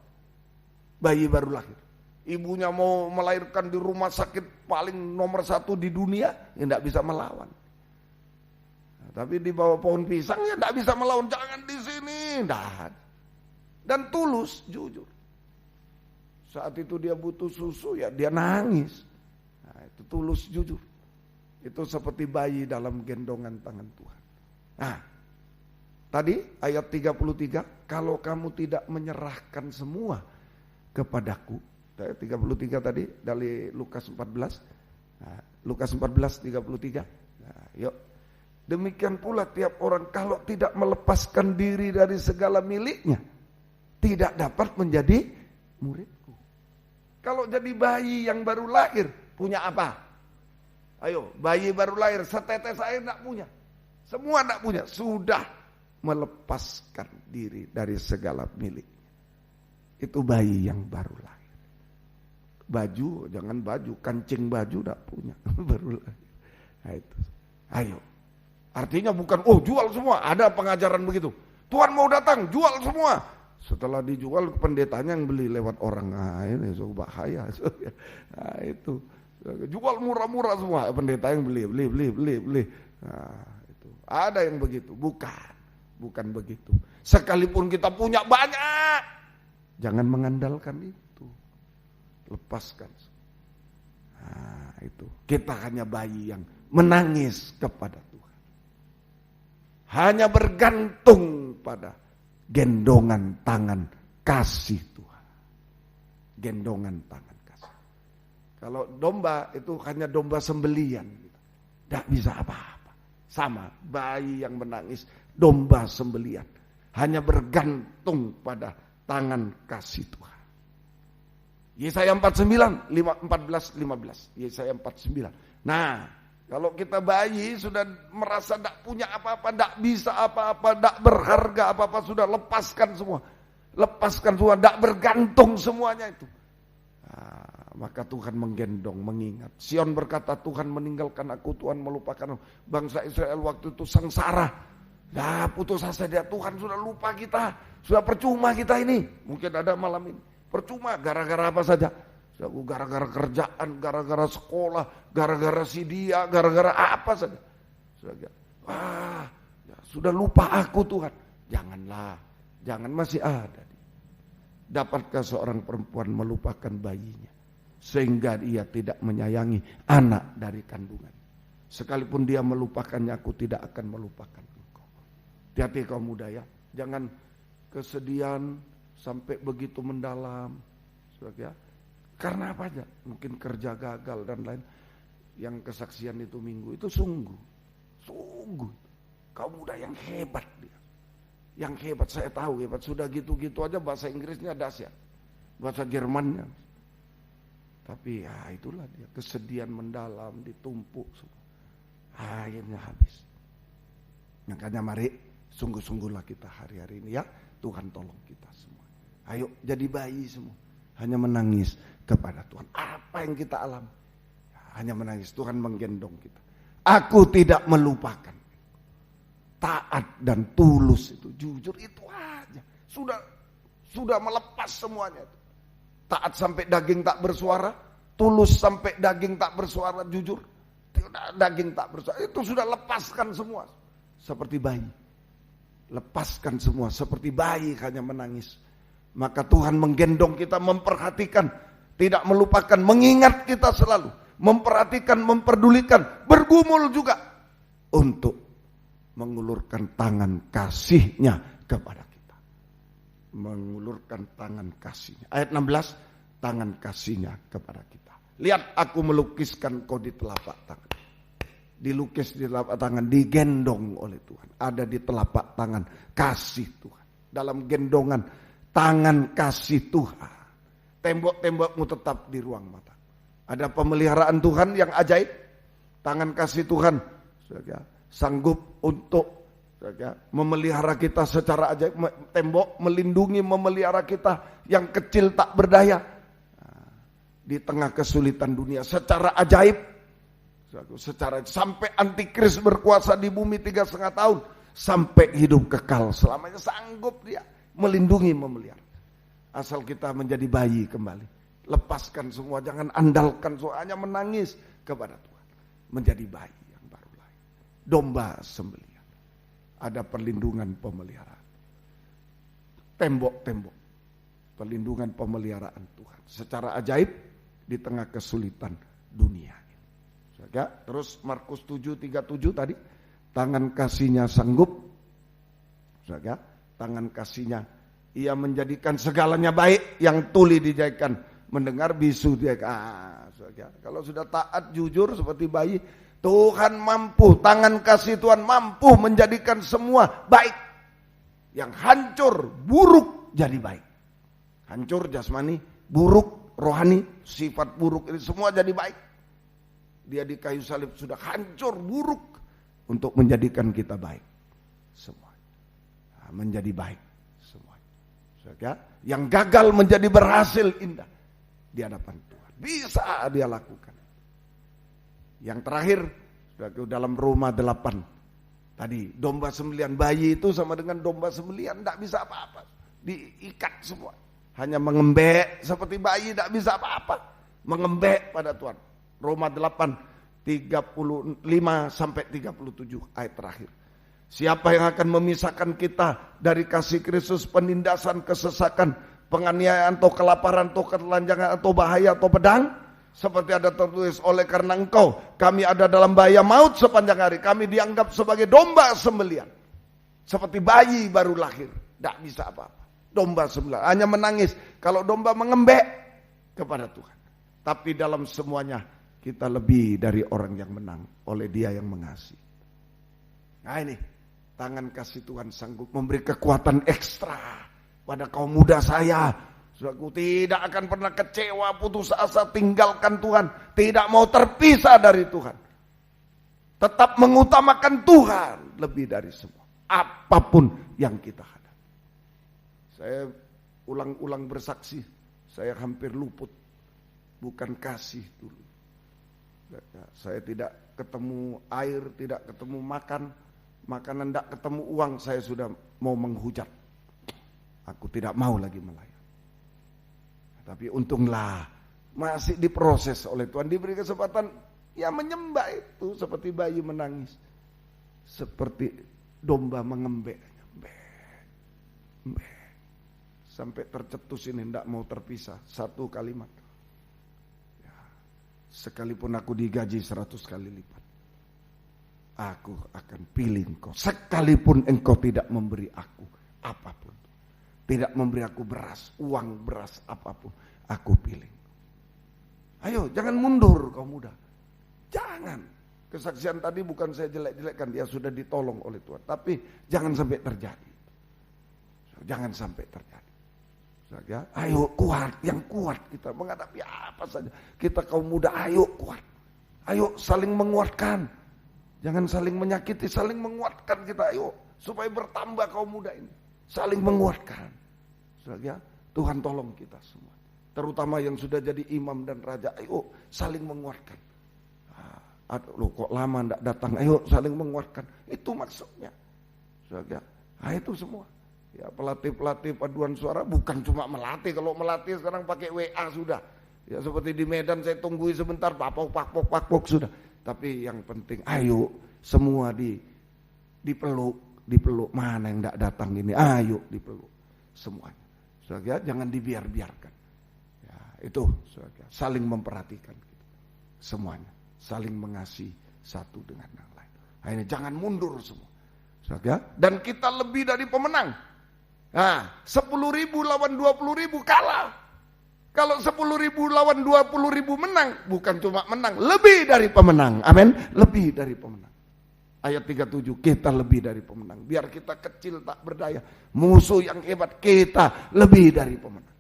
Speaker 2: Bayi baru lahir. Ibunya mau melahirkan di rumah sakit paling nomor 1 di dunia, ya enggak bisa melawan. Nah, tapi di bawah pohon pisang ya enggak bisa melawan. Jangan di sini, enggak. Dan tulus, jujur. Saat itu dia butuh susu, ya dia nangis. Nah, itu tulus, jujur. Itu seperti bayi dalam gendongan tangan Tuhan. Nah, tadi ayat 33, kalau kamu tidak menyerahkan semua kepadaku. 33 tadi dari Lukas 14. Nah, Lukas 14 33. Nah, yuk. Demikian pula tiap orang kalau tidak melepaskan diri dari segala miliknya, tidak dapat menjadi muridku. Kalau jadi bayi yang baru lahir, punya apa? Ayo, bayi baru lahir, setetes air enggak punya. Semua enggak punya, sudah melepaskan diri dari segala milik. Itu bayi yang baru lahir. Baju, jangan baju, kancing baju enggak punya, baru lahir. Nah, itu. Ayo. Artinya bukan, jual semua, ada pengajaran begitu. Tuhan mau datang, jual semua. Setelah dijual, pendetanya yang beli lewat orang. Nah, ini so bahaya. Nah, itu. Jual murah-murah semua, pendeta yang beli. Nah, itu. Ada yang begitu, bukan begitu. Sekalipun kita punya banyak, jangan mengandalkan itu. Lepaskan. Nah, itu. Kita hanya bayi yang menangis kepada Tuhan. Hanya bergantung pada gendongan tangan kasih Tuhan. Gendongan tangan kasih. Kalau domba itu hanya domba sembelian, tidak bisa apa-apa. Sama bayi yang menangis, domba sembelian, hanya bergantung pada tangan kasih Tuhan. Yesaya 49, 14-15. Yesaya 49. Nah, kalau kita bayi sudah merasa tidak punya apa-apa, tidak bisa apa-apa, tidak berharga apa-apa, sudah lepaskan semua. Lepaskan semua, tidak bergantung semuanya itu. Nah, maka Tuhan menggendong, mengingat. Sion berkata, Tuhan meninggalkan aku, Tuhan melupakan aku. Bangsa Israel waktu itu sengsara. Nah, putus asa dia, Tuhan sudah lupa kita. Sudah percuma kita ini. Mungkin ada malam ini. Percuma, gara-gara apa saja. Gara-gara kerjaan, gara-gara sekolah, gara-gara si dia, gara-gara apa saja. Sudah lupa aku Tuhan. Janganlah, jangan, masih ada. Dapatkah seorang perempuan melupakan bayinya sehingga ia tidak menyayangi anak dari kandungan? Sekalipun dia melupakannya, aku tidak akan melupakan engkau. Hati-hati kaum muda ya, jangan kesedihan sampai begitu mendalam. Ya. Karena apa aja? Mungkin kerja gagal dan lain. Yang kesaksian itu minggu itu sungguh kaum muda yang hebat dia. Yang hebat, saya tahu hebat. Sudah gitu-gitu aja bahasa Inggrisnya dahsyat. Bahasa Jermannya. Tapi ya itulah dia, kesedihan mendalam, ditumpuk semua. Akhirnya habis. Makanya mari sungguh-sungguhlah kita hari-hari ini ya. Tuhan tolong kita semua. Ayo jadi bayi semua. Hanya menangis kepada Tuhan. Apa yang kita alami? Hanya menangis. Tuhan menggendong kita. Aku tidak melupakan. Taat dan tulus itu, jujur itu aja. Sudah melepas semuanya. Taat sampai daging tak bersuara, tulus sampai daging tak bersuara, jujur. Daging tak bersuara, itu sudah lepaskan semua. Seperti bayi. Lepaskan semua, seperti bayi hanya menangis. Maka Tuhan menggendong kita, memperhatikan, tidak melupakan, mengingat kita selalu, memperhatikan, memperdulikan, bergumul juga untuk mengulurkan tangan kasih-Nya kepada kita. Mengulurkan tangan kasih-Nya. Ayat 16, tangan kasih-Nya kepada kita. Lihat, aku melukiskan kau di telapak tangan. Dilukis di telapak tangan, digendong oleh Tuhan. Ada di telapak tangan kasih Tuhan. Dalam gendongan tangan kasih Tuhan. Tembok-tembokmu tetap di ruang mata. Ada pemeliharaan Tuhan yang ajaib. Tangan kasih Tuhan sanggup untuk memelihara kita secara ajaib. Tembok melindungi, memelihara kita yang kecil tak berdaya. Di tengah kesulitan dunia secara ajaib. Sampai antikris berkuasa di bumi 3,5 tahun. Sampai hidup kekal selamanya, sanggup dia melindungi, memelihara. Asal kita menjadi bayi kembali. Lepaskan semua, jangan andalkan semua, hanya menangis kepada Tuhan. Menjadi bayi yang baru lahir. Domba sembelihan. Ada perlindungan pemeliharaan. Tembok-tembok. Perlindungan pemeliharaan Tuhan. Secara ajaib di tengah kesulitan dunia. Ya, terus Markus 7:37 tadi, tangan kasih-Nya sanggup, ya, tangan kasih-Nya, ia menjadikan segalanya baik, yang tuli dijadikan mendengar, bisu dia. Ya, kalau sudah taat jujur seperti bayi, Tuhan mampu, tangan kasih Tuhan mampu menjadikan semua baik, yang hancur, buruk jadi baik, hancur jasmani, buruk rohani, sifat buruk ini semua jadi baik. Dia di kayu salib sudah hancur, buruk, untuk menjadikan kita baik semua. Menjadi baik semua. Yang gagal menjadi berhasil indah di hadapan Tuhan. Bisa dia lakukan. Yang terakhir, dalam Roma 8 tadi, domba sembelihan, bayi itu sama dengan domba sembelihan, tidak bisa apa-apa, diikat semua, hanya mengembek seperti bayi, tidak bisa apa-apa, mengembek pada Tuhan. Roma 8 35 sampai 37 ayat terakhir. Siapa yang akan memisahkan kita dari kasih Kristus? Penindasan, kesesakan, penganiayaan, atau kelaparan, atau ketelanjangan, atau bahaya, atau pedang? Seperti ada tertulis, oleh karena engkau kami ada dalam bahaya maut sepanjang hari. Kami dianggap sebagai domba sembelihan, seperti bayi baru lahir, tidak bisa apa-apa. Domba sembelihan hanya menangis kalau domba mengembek kepada Tuhan. Tapi dalam semuanya kita lebih dari orang yang menang oleh Dia yang mengasihi. Nah ini, tangan kasih Tuhan sanggup memberi kekuatan ekstra pada kaum muda saya. Saudaraku, tidak akan pernah kecewa, putus asa, tinggalkan Tuhan, tidak mau terpisah dari Tuhan. Tetap mengutamakan Tuhan lebih dari semua, apapun yang kita hadapi. Saya ulang-ulang bersaksi, saya hampir luput, bukan kasih dulu. Saya tidak ketemu air, tidak ketemu makanan, tidak ketemu uang, saya sudah mau menghujat. Aku tidak mau lagi melayani. Tapi untunglah masih diproses oleh Tuhan, diberi kesempatan ya menyembah itu seperti bayi menangis, seperti domba mengembek, sampai tercetus ini, tidak mau terpisah. Satu kalimat. Sekalipun aku digaji 100 kali lipat, aku akan pilih engkau. Sekalipun engkau tidak memberi aku apapun, tidak memberi aku beras, uang beras apapun, aku pilih. Ayo, jangan mundur kau muda. Jangan. Kesaksian tadi bukan saya jelek-jelekkan, dia sudah ditolong oleh Tuhan. Tapi jangan sampai terjadi. Jangan sampai terjadi. Ya, ayo kuat, yang kuat kita menghadapi apa saja. Kita kaum muda, ayo kuat, ayo saling menguatkan, jangan saling menyakiti, saling menguatkan kita, ayo supaya bertambah kaum muda ini, saling menguatkan. Ya, Tuhan tolong kita semua, terutama yang sudah jadi imam dan raja, ayo saling menguatkan. Loh kok lama tidak datang, ayo saling menguatkan, itu maksudnya. Ya, itu semua. Ya, pelatih paduan suara bukan cuma melatih. Kalau melatih sekarang pakai WA sudah. Ya seperti di Medan saya tunggui sebentar, pakpok sudah. Tapi yang penting ayo semua dipeluk. Mana yang tidak datang ini, ayo dipeluk semuanya. Saudara, jangan dibiar-biarkan. Ya, itu saudara, saling memperhatikan gitu. Semuanya, saling mengasihi satu dengan yang lain. Nah, ini jangan mundur semua. Saudara, dan kita lebih dari pemenang. Nah, 10.000 lawan 20.000 kalah. Kalau 10.000 lawan 20.000 menang, bukan cuma menang, lebih dari pemenang. Amin. Lebih dari pemenang. Ayat 37, kita lebih dari pemenang. Biar kita kecil tak berdaya, musuh yang hebat, kita lebih dari pemenang.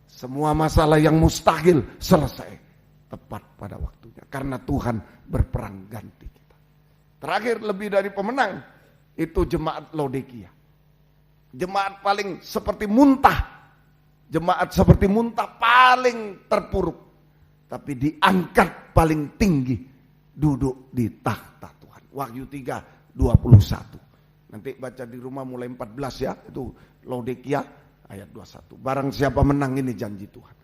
Speaker 2: Semua masalah yang mustahil selesai tepat pada waktunya, karena Tuhan berperang ganti kita. Terakhir, lebih dari pemenang, itu jemaat Laodikia. Jemaat paling seperti muntah. Jemaat seperti muntah paling terpuruk. Tapi diangkat paling tinggi. Duduk di tahta Tuhan. Wahyu 3:21. Nanti baca di rumah mulai 14 ya. Itu Laodikia ayat 21. Barang siapa menang, ini janji Tuhan.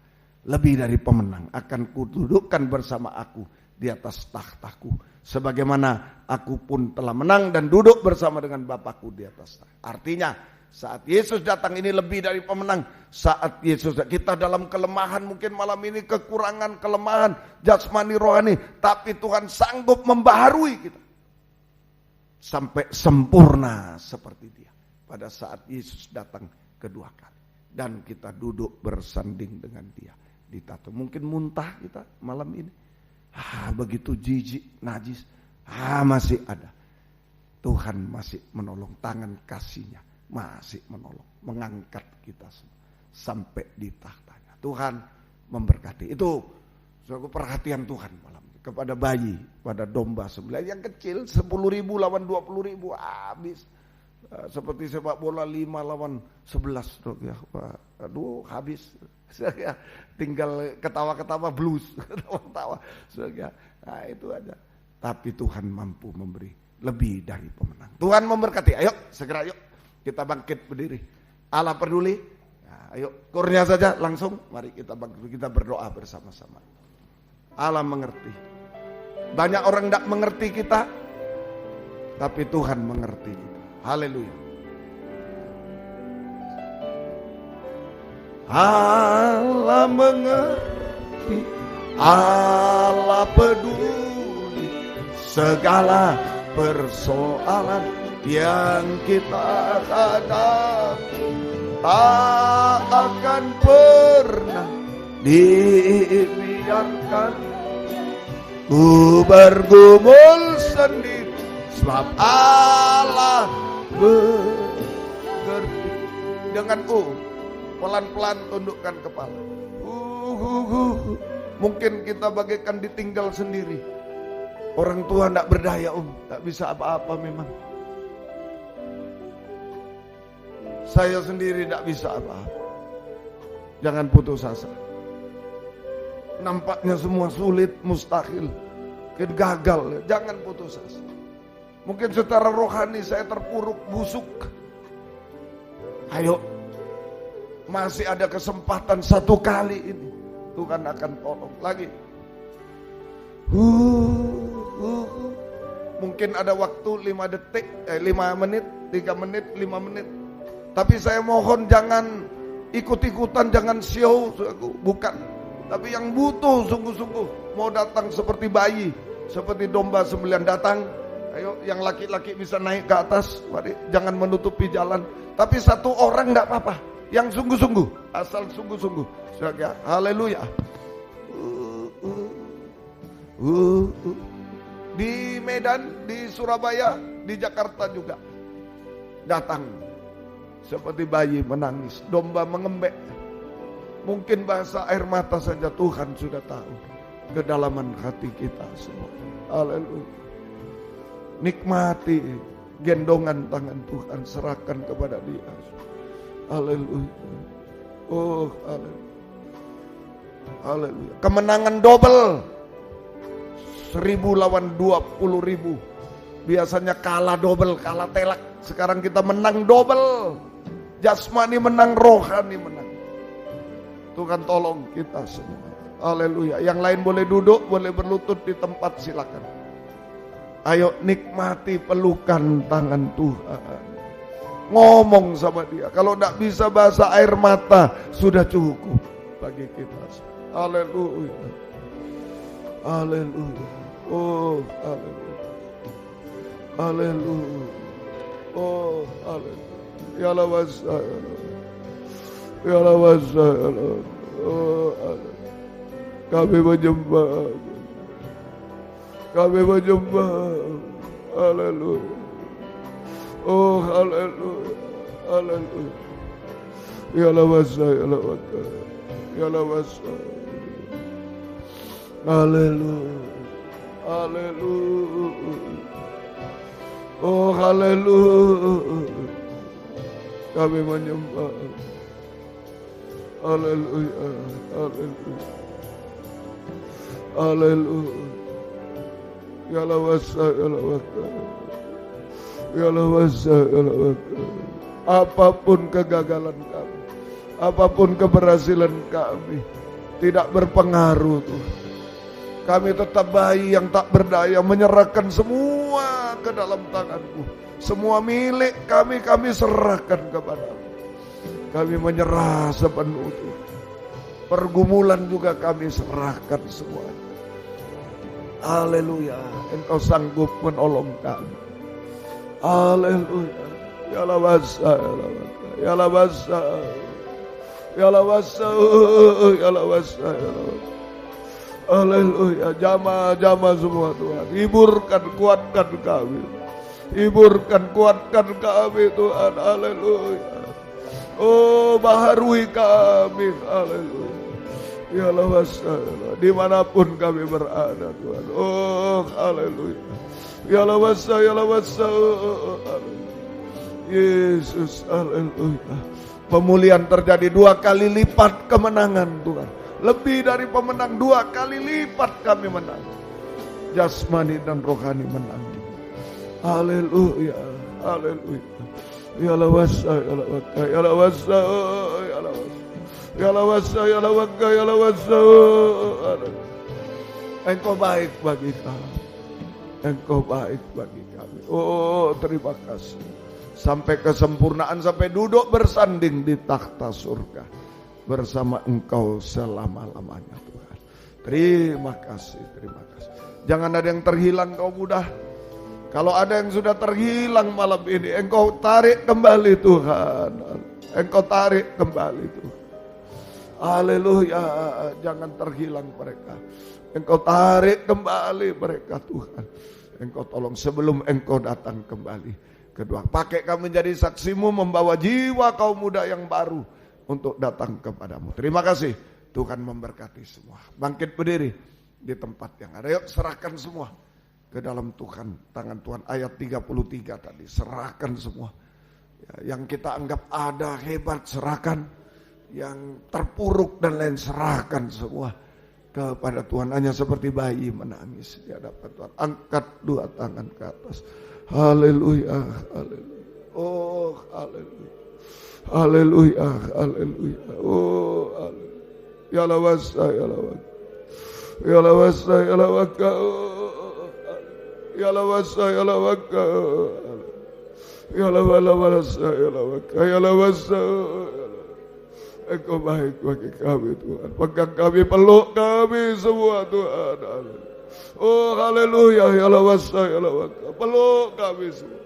Speaker 2: Lebih dari pemenang. Akan kududukkan bersama aku di atas tahtaku. Sebagaimana aku pun telah menang dan duduk bersama dengan Bapakku di atas tahta. Artinya, saat Yesus datang ini lebih dari pemenang. Saat Yesus kita dalam kelemahan, mungkin malam ini kekurangan, kelemahan jasmani rohani, tapi Tuhan sanggup membaharui kita sampai sempurna seperti Dia pada saat Yesus datang kedua kali, dan kita duduk bersanding dengan Dia di tahta. Mungkin muntah kita malam ini, begitu jijik, najis, masih ada. Tuhan masih menolong, tangan kasih-Nya masih menolong, mengangkat kita semua sampai di tahtanya. Tuhan memberkati. Itu suatu perhatian Tuhan malam ini kepada bayi, pada domba sebelah yang kecil. 10.000 lawan 20.000 habis. Seperti sepak bola 5 lawan 11. Aduh, habis. Tinggal ketawa-ketawa blues, ketawa-ketawa. Nah, itu aja. Tapi Tuhan mampu memberi lebih dari pemenang. Tuhan memberkati. Ayo, segera yuk. Kita bangkit berdiri. Allah peduli. Nah, ayo, kurnia saja langsung. Mari kita bangkit, kita berdoa bersama-sama. Allah mengerti. Banyak orang tidak mengerti kita, tapi Tuhan mengerti kita. Haleluya. Allah mengerti. Allah peduli segala persoalan yang kita hadapi, tak akan pernah dibiarkan ku bergumul sendiri, sebab Allah mengerti. Dengan pelan-pelan tundukkan kepala. Mungkin kita bagaikan ditinggal sendiri. Orang tua tidak berdaya, tak bisa apa-apa memang. Saya sendiri tidak bisa apa-apa. Jangan putus asa. Nampaknya semua sulit, mustahil, gagal. Jangan putus asa. Mungkin secara rohani saya terpuruk, busuk. Ayo, masih ada kesempatan satu kali ini. Tuhan akan tolong lagi. Mungkin ada waktu 5 detik, 5 menit, 3 menit, 5 menit. Tapi saya mohon jangan ikut-ikutan, jangan show, bukan. Tapi yang butuh sungguh-sungguh, mau datang seperti bayi, seperti domba sembelihan datang. Ayo, yang laki-laki bisa naik ke atas, mari, jangan menutupi jalan. Tapi satu orang enggak apa-apa, yang sungguh-sungguh, asal sungguh-sungguh. Haleluya. Di Medan, di Surabaya, di Jakarta juga datang seperti bayi menangis, domba mengembek. Mungkin bahasa air mata saja Tuhan sudah tahu kedalaman hati kita semua. Haleluya. Nikmati gendongan tangan Tuhan, serahkan kepada Dia. Haleluya. Oh, haleluya. Haleluya. Kemenangan double. 1.000 lawan 20.000. Biasanya kalah double, kalah telak. Sekarang kita menang double. Jasmani menang, rohani menang. Tuhan tolong kita semua. Haleluya. Yang lain boleh duduk, boleh berlutut di tempat, silakan. Ayo nikmati pelukan tangan Tuhan. ngomong sama dia. Kalau tidak bisa bahasa air mata sudah cukup bagi kita. Haleluya. Haleluya. Oh, haleluya. Haleluya. Oh, haleluya. Ya lawasa. Ya lawasa. Oh, haleluya. Kami menyembah. Kami menyembah. Haleluya. Oh, haleluya. Haleluya. Ya lawasa, ya lawasa. Ya lawasa. Haleluya. Haleluya. Oh, haleluya. Kami menyembah. Haleluya. Haleluya. Haleluya. Ya lawasa, ya lawasa. Ya lawasa, ya lawasa. Apapun kegagalan kami, apapun keberhasilan kami, tidak berpengaruh Tuhan. Kami tetap bayi yang tak berdaya, menyerahkan semua ke dalam tangan-Mu. Semua milik kami serahkan kepadamu. Kami menyerah sepenuh Tuhan. Pergumulan juga kami serahkan semuanya. Haleluya, Engkau sanggup menolong kami. Haleluya. Ya lawasa, ya lawasa. Ya lawasa, ya lawasa, ya lawasa. Haleluya, jamaah-jamaah semua Tuhan. Hiburkan, kuatkan kami. Hiburkan, kuatkan kami Tuhan. Haleluya. Oh, baharui kami. Haleluya. Ya lawasa, dimanapun kami berada Tuhan. Oh, haleluya. Ya lawasa, ya lawasa. Yesus, haleluya. Pemulihan terjadi 2 kali lipat kemenangan Tuhan. Lebih dari pemenang 2 kali lipat kami menang. Jasmani dan rohani menang. Haleluya, haleluya. Ya lawasa, ya lawasa, ya lawasa, ya lawasa. Ya lawasa, ya lawasa, ya lawasa. Engkau baik bagi kami. Engkau baik bagi kami. Oh, terima kasih. Sampai kesempurnaan, sampai duduk bersanding di takhta surga bersama Engkau selama-lamanya Tuhan. Terima kasih, terima kasih. Jangan ada yang terhilang kau mudah. Kalau ada yang sudah terhilang malam ini, Engkau tarik kembali Tuhan. Engkau tarik kembali Tuhan. Haleluya, jangan terhilang mereka. Engkau tarik kembali mereka Tuhan. Engkau tolong sebelum Engkau datang kembali. Kedua, pakai kami menjadi saksimu, membawa jiwa kaum muda yang baru untuk datang kepadamu. Terima kasih, Tuhan memberkati semua. Bangkit berdiri di tempat yang ada. Yuk serahkan semua ke dalam Tuhan. Tangan Tuhan, ayat 33 tadi, serahkan semua. Yang kita anggap ada hebat, serahkan. Yang terpuruk dan lain, serahkan semua kepada Tuhan. Hanya seperti bayi menangis di hadapan Tuhan. Angkat 2 tangan ke atas. Haleluya, haleluya. Oh, haleluya. Haleluya, haleluya. Oh, haleluya. Ya lawasa, ya lawasa. Ya lawasa, ya lawaka. Ya lawasa, ya lawaka. Ya lawasa, ya lawaka. Ya lawasa. Engkau baik bagi kami Tuhan. Pegang kami, peluk kami semua Tuhan. Oh, haleluya, ya lawasa, ya lawaka. Peluk kami semua.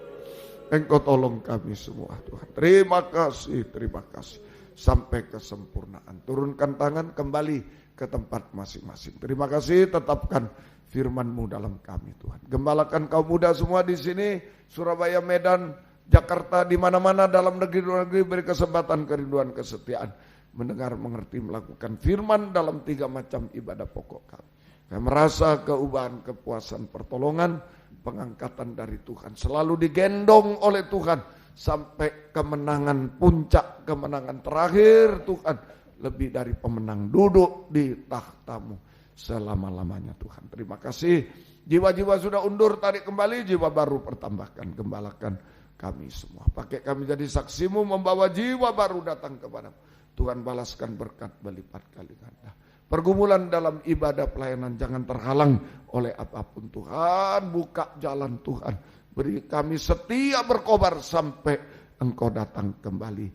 Speaker 2: Engkau tolong kami semua Tuhan. Terima kasih, terima kasih. Sampai kesempurnaan. Turunkan tangan, kembali ke tempat masing-masing. Terima kasih, tetapkan firman-Mu dalam kami Tuhan. Gembalakan kaum muda semua di sini, Surabaya, Medan, Jakarta, di mana-mana dalam negeri luar negeri, beri kesempatan kerinduan kesetiaan. Mendengar, mengerti, melakukan firman dalam 3 macam ibadah pokok kami. Kami merasa keubahan, kepuasan, pertolongan, pengangkatan dari Tuhan. Selalu digendong oleh Tuhan sampai kemenangan puncak, kemenangan terakhir Tuhan. Lebih dari pemenang, duduk di takhta-Mu selama-lamanya Tuhan. Terima kasih. Jiwa-jiwa sudah undur, tarik kembali, jiwa baru pertambahkan, gembalakan kami semua. Pakai kami jadi saksimu, membawa jiwa baru datang kepadamu. Tuhan balaskan berkat berlipat kali ganda. Pergumulan dalam ibadah pelayanan jangan terhalang oleh apapun Tuhan. Buka jalan Tuhan. Beri kami setia berkobar sampai Engkau datang kembali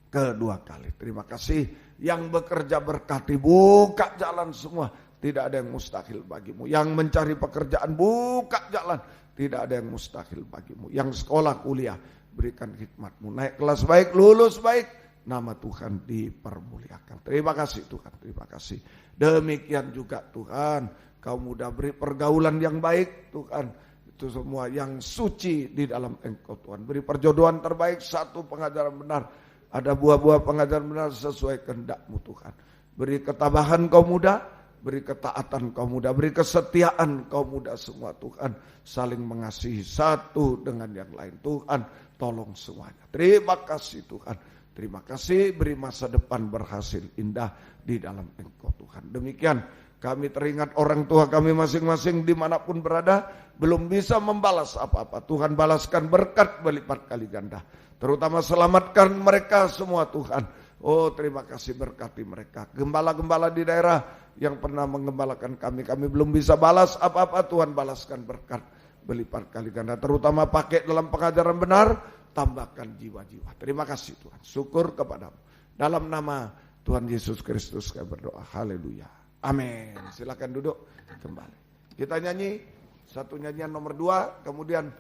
Speaker 2: kedua kali. Terima kasih yang bekerja berkati, buka jalan semua. Tidak ada yang mustahil bagimu. Yang mencari pekerjaan, buka jalan. Tidak ada yang mustahil bagimu. Yang sekolah kuliah, berikan hikmatmu. Naik kelas baik, lulus baik. Nama Tuhan dipermuliakan. Terima kasih Tuhan, terima kasih. Demikian juga Tuhan, kaum muda beri pergaulan yang baik Tuhan. Itu semua yang suci di dalam Engkau Tuhan. Beri perjodohan terbaik, satu pengajaran benar. Ada buah-buah pengajaran benar sesuai kehendak-Mu Tuhan. Beri ketabahan kaum muda, beri ketaatan kaum muda, beri kesetiaan kaum muda semua Tuhan. Saling mengasihi satu dengan yang lain Tuhan. Tolong semuanya. Terima kasih Tuhan. Terima kasih, beri masa depan berhasil indah di dalam Engkau Tuhan. Demikian kami teringat orang tua kami masing-masing dimanapun berada, belum bisa membalas apa-apa. Tuhan balaskan berkat berlipat kali ganda. Terutama selamatkan mereka semua Tuhan. Oh terima kasih, berkati mereka. Gembala-gembala di daerah yang pernah menggembalakan kami belum bisa balas apa-apa. Tuhan balaskan berkat berlipat kali ganda. Terutama pakai dalam pengajaran benar, tambahkan jiwa-jiwa. Terima kasih Tuhan. Syukur kepadamu. Dalam nama Tuhan Yesus Kristus kami berdoa. Haleluya. Amin. Silakan duduk kembali. Kita nyanyi satu nyanyian nomor 2. Kemudian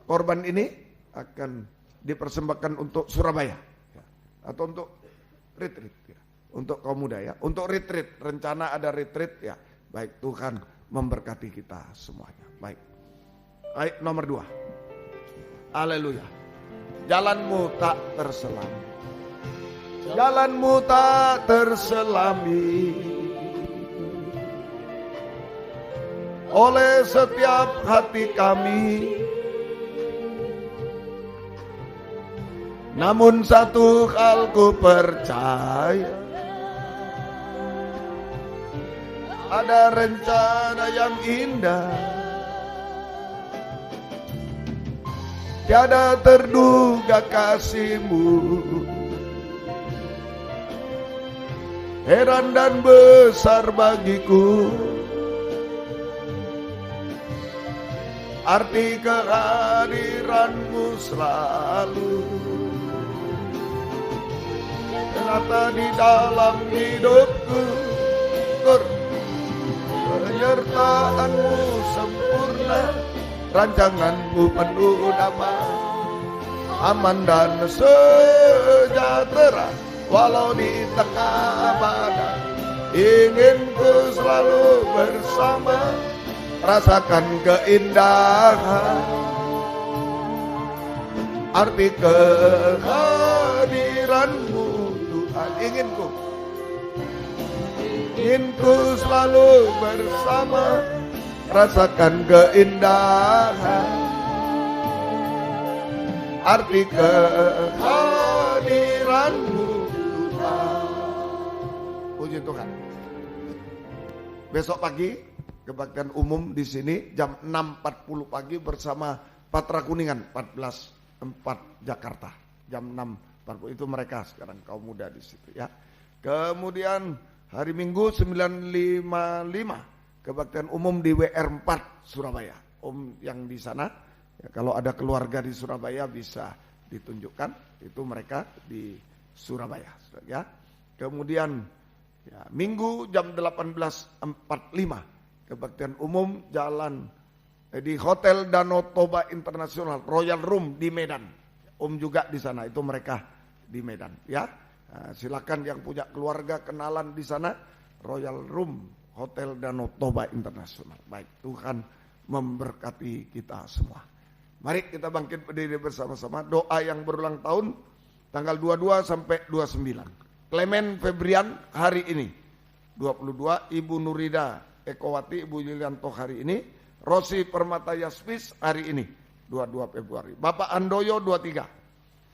Speaker 2: korban ini akan dipersembahkan untuk Surabaya. Ya. Atau untuk retreat. Ya. Untuk kaum muda ya. Untuk retreat. Rencana ada retreat ya. Baik, Tuhan memberkati kita semuanya. Baik. Baik, nomor 2. Haleluya. Jalanmu tak terselami. Jalanmu tak terselami oleh setiap hati kami. Namun satu hal ku percaya, ada rencana yang indah, tiada terduga kasih-Mu, heran dan besar bagiku arti kehadiran-Mu selalu nyata di dalam hidupku. Penyertaan-Mu sempurna, rancangan-Mu penuh damai, aman dan sejahtera walau di tengah badai. Ingin ku selalu bersama, rasakan keindahan arti kehadiran-Mu Tuhan. Ingin ku selalu bersama, rasakan keindahan arti kehadiran-Mu Tuhan. Puji Tuhan. Besok pagi kebaktian umum di sini jam 6.40 pagi bersama Patra Kuningan 14.4 Jakarta. Jam 6.40 itu mereka sekarang kaum muda di situ ya. Kemudian hari Minggu 9.55 kebaktian umum di WR 4 Surabaya. Om yang di sana ya, kalau ada keluarga di Surabaya bisa ditunjukkan, itu mereka di Surabaya ya. Kemudian ya, Minggu jam 18.45 kebaktian umum jalan di Hotel Danau Toba Internasional Royal Room di Medan. Om juga di sana, itu mereka di Medan ya. Nah, silakan yang punya keluarga kenalan di sana, Royal Room Hotel Danau Toba Internasional. Baik, Tuhan memberkati kita semua. Mari kita bangkit berdiri bersama-sama. Doa yang berulang tahun tanggal 22 sampai 29. Clement Febrian hari ini 22, Ibu Nurida Ekowati, Ibu Yulianto hari ini, Rosi Permata Yasmis hari ini 22 Februari. Bapak Andoyo 23,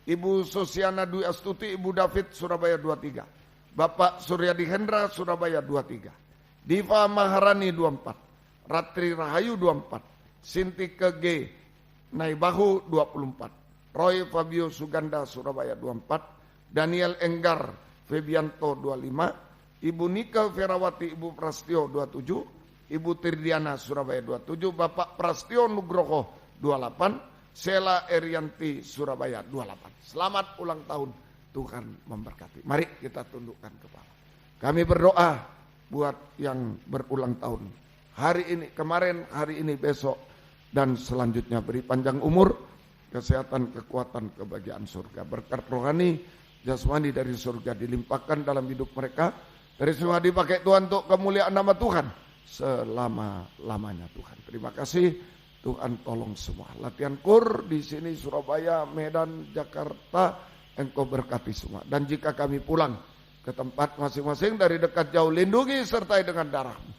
Speaker 2: Ibu Sosiana Dwi Astuti, Ibu David Surabaya 23, Bapak Suryadi Hendra Surabaya 23, Diva Maharani 24, Ratri Rahayu 24, Sinti Kege Naibahu 24, Roy Fabio Suganda Surabaya 24, Daniel Enggar Febianto 25, Ibu Nika Ferawati Ibu Prastio 27, Ibu Tirdiana Surabaya 27, Bapak Prastio Nugroho 28, Sela Erianti, Surabaya 28. Selamat ulang tahun, Tuhan memberkati. Mari kita tundukkan kepala. Kami berdoa buat yang berulang tahun. Hari ini, kemarin, hari ini, besok, dan selanjutnya. Beri panjang umur, kesehatan, kekuatan, kebahagiaan surga. Berkat rohani, jasmani dari surga dilimpahkan dalam hidup mereka. Dari semua dipakai Tuhan untuk kemuliaan nama Tuhan selama-lamanya Tuhan. Terima kasih, Tuhan tolong semua. Latihan kur di sini Surabaya, Medan, Jakarta, Engkau berkati semua. Dan jika kami pulang ke tempat masing-masing dari dekat jauh, lindungi sertai dengan darah-Mu.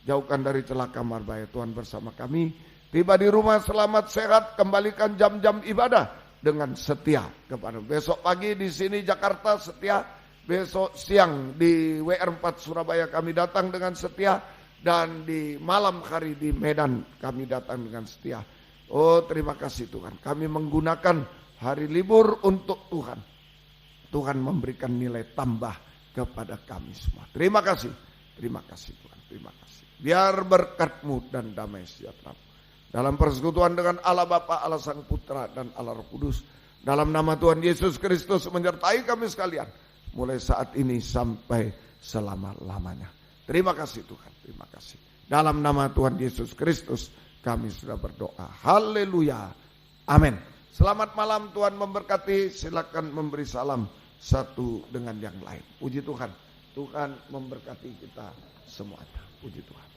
Speaker 2: Jauhkan dari celaka marbaya, Tuhan bersama kami. Tiba di rumah selamat sehat, kembalikan jam-jam ibadah dengan setia kepada. Besok pagi di sini Jakarta setia, besok siang di WR4 Surabaya kami datang dengan setia, dan di malam hari di Medan kami datang dengan setia. Oh, terima kasih Tuhan. Kami menggunakan hari libur untuk Tuhan. Tuhan memberikan nilai tambah kepada kami semua. Terima kasih Tuhan. Terima kasih. Biar berkat-Mu dan damai sejahtera dalam persekutuan dengan Allah Bapa, Allah Sang Putra, dan Allah Roh Kudus, dalam nama Tuhan Yesus Kristus menyertai kami sekalian, mulai saat ini sampai selama-lamanya. Terima kasih Tuhan, terima kasih. Dalam nama Tuhan Yesus Kristus kami sudah berdoa. Haleluya. Amin. Selamat malam, Tuhan memberkati. Silakan memberi salam satu dengan yang lain. Puji Tuhan. Tuhan memberkati kita semuanya. Puji Tuhan.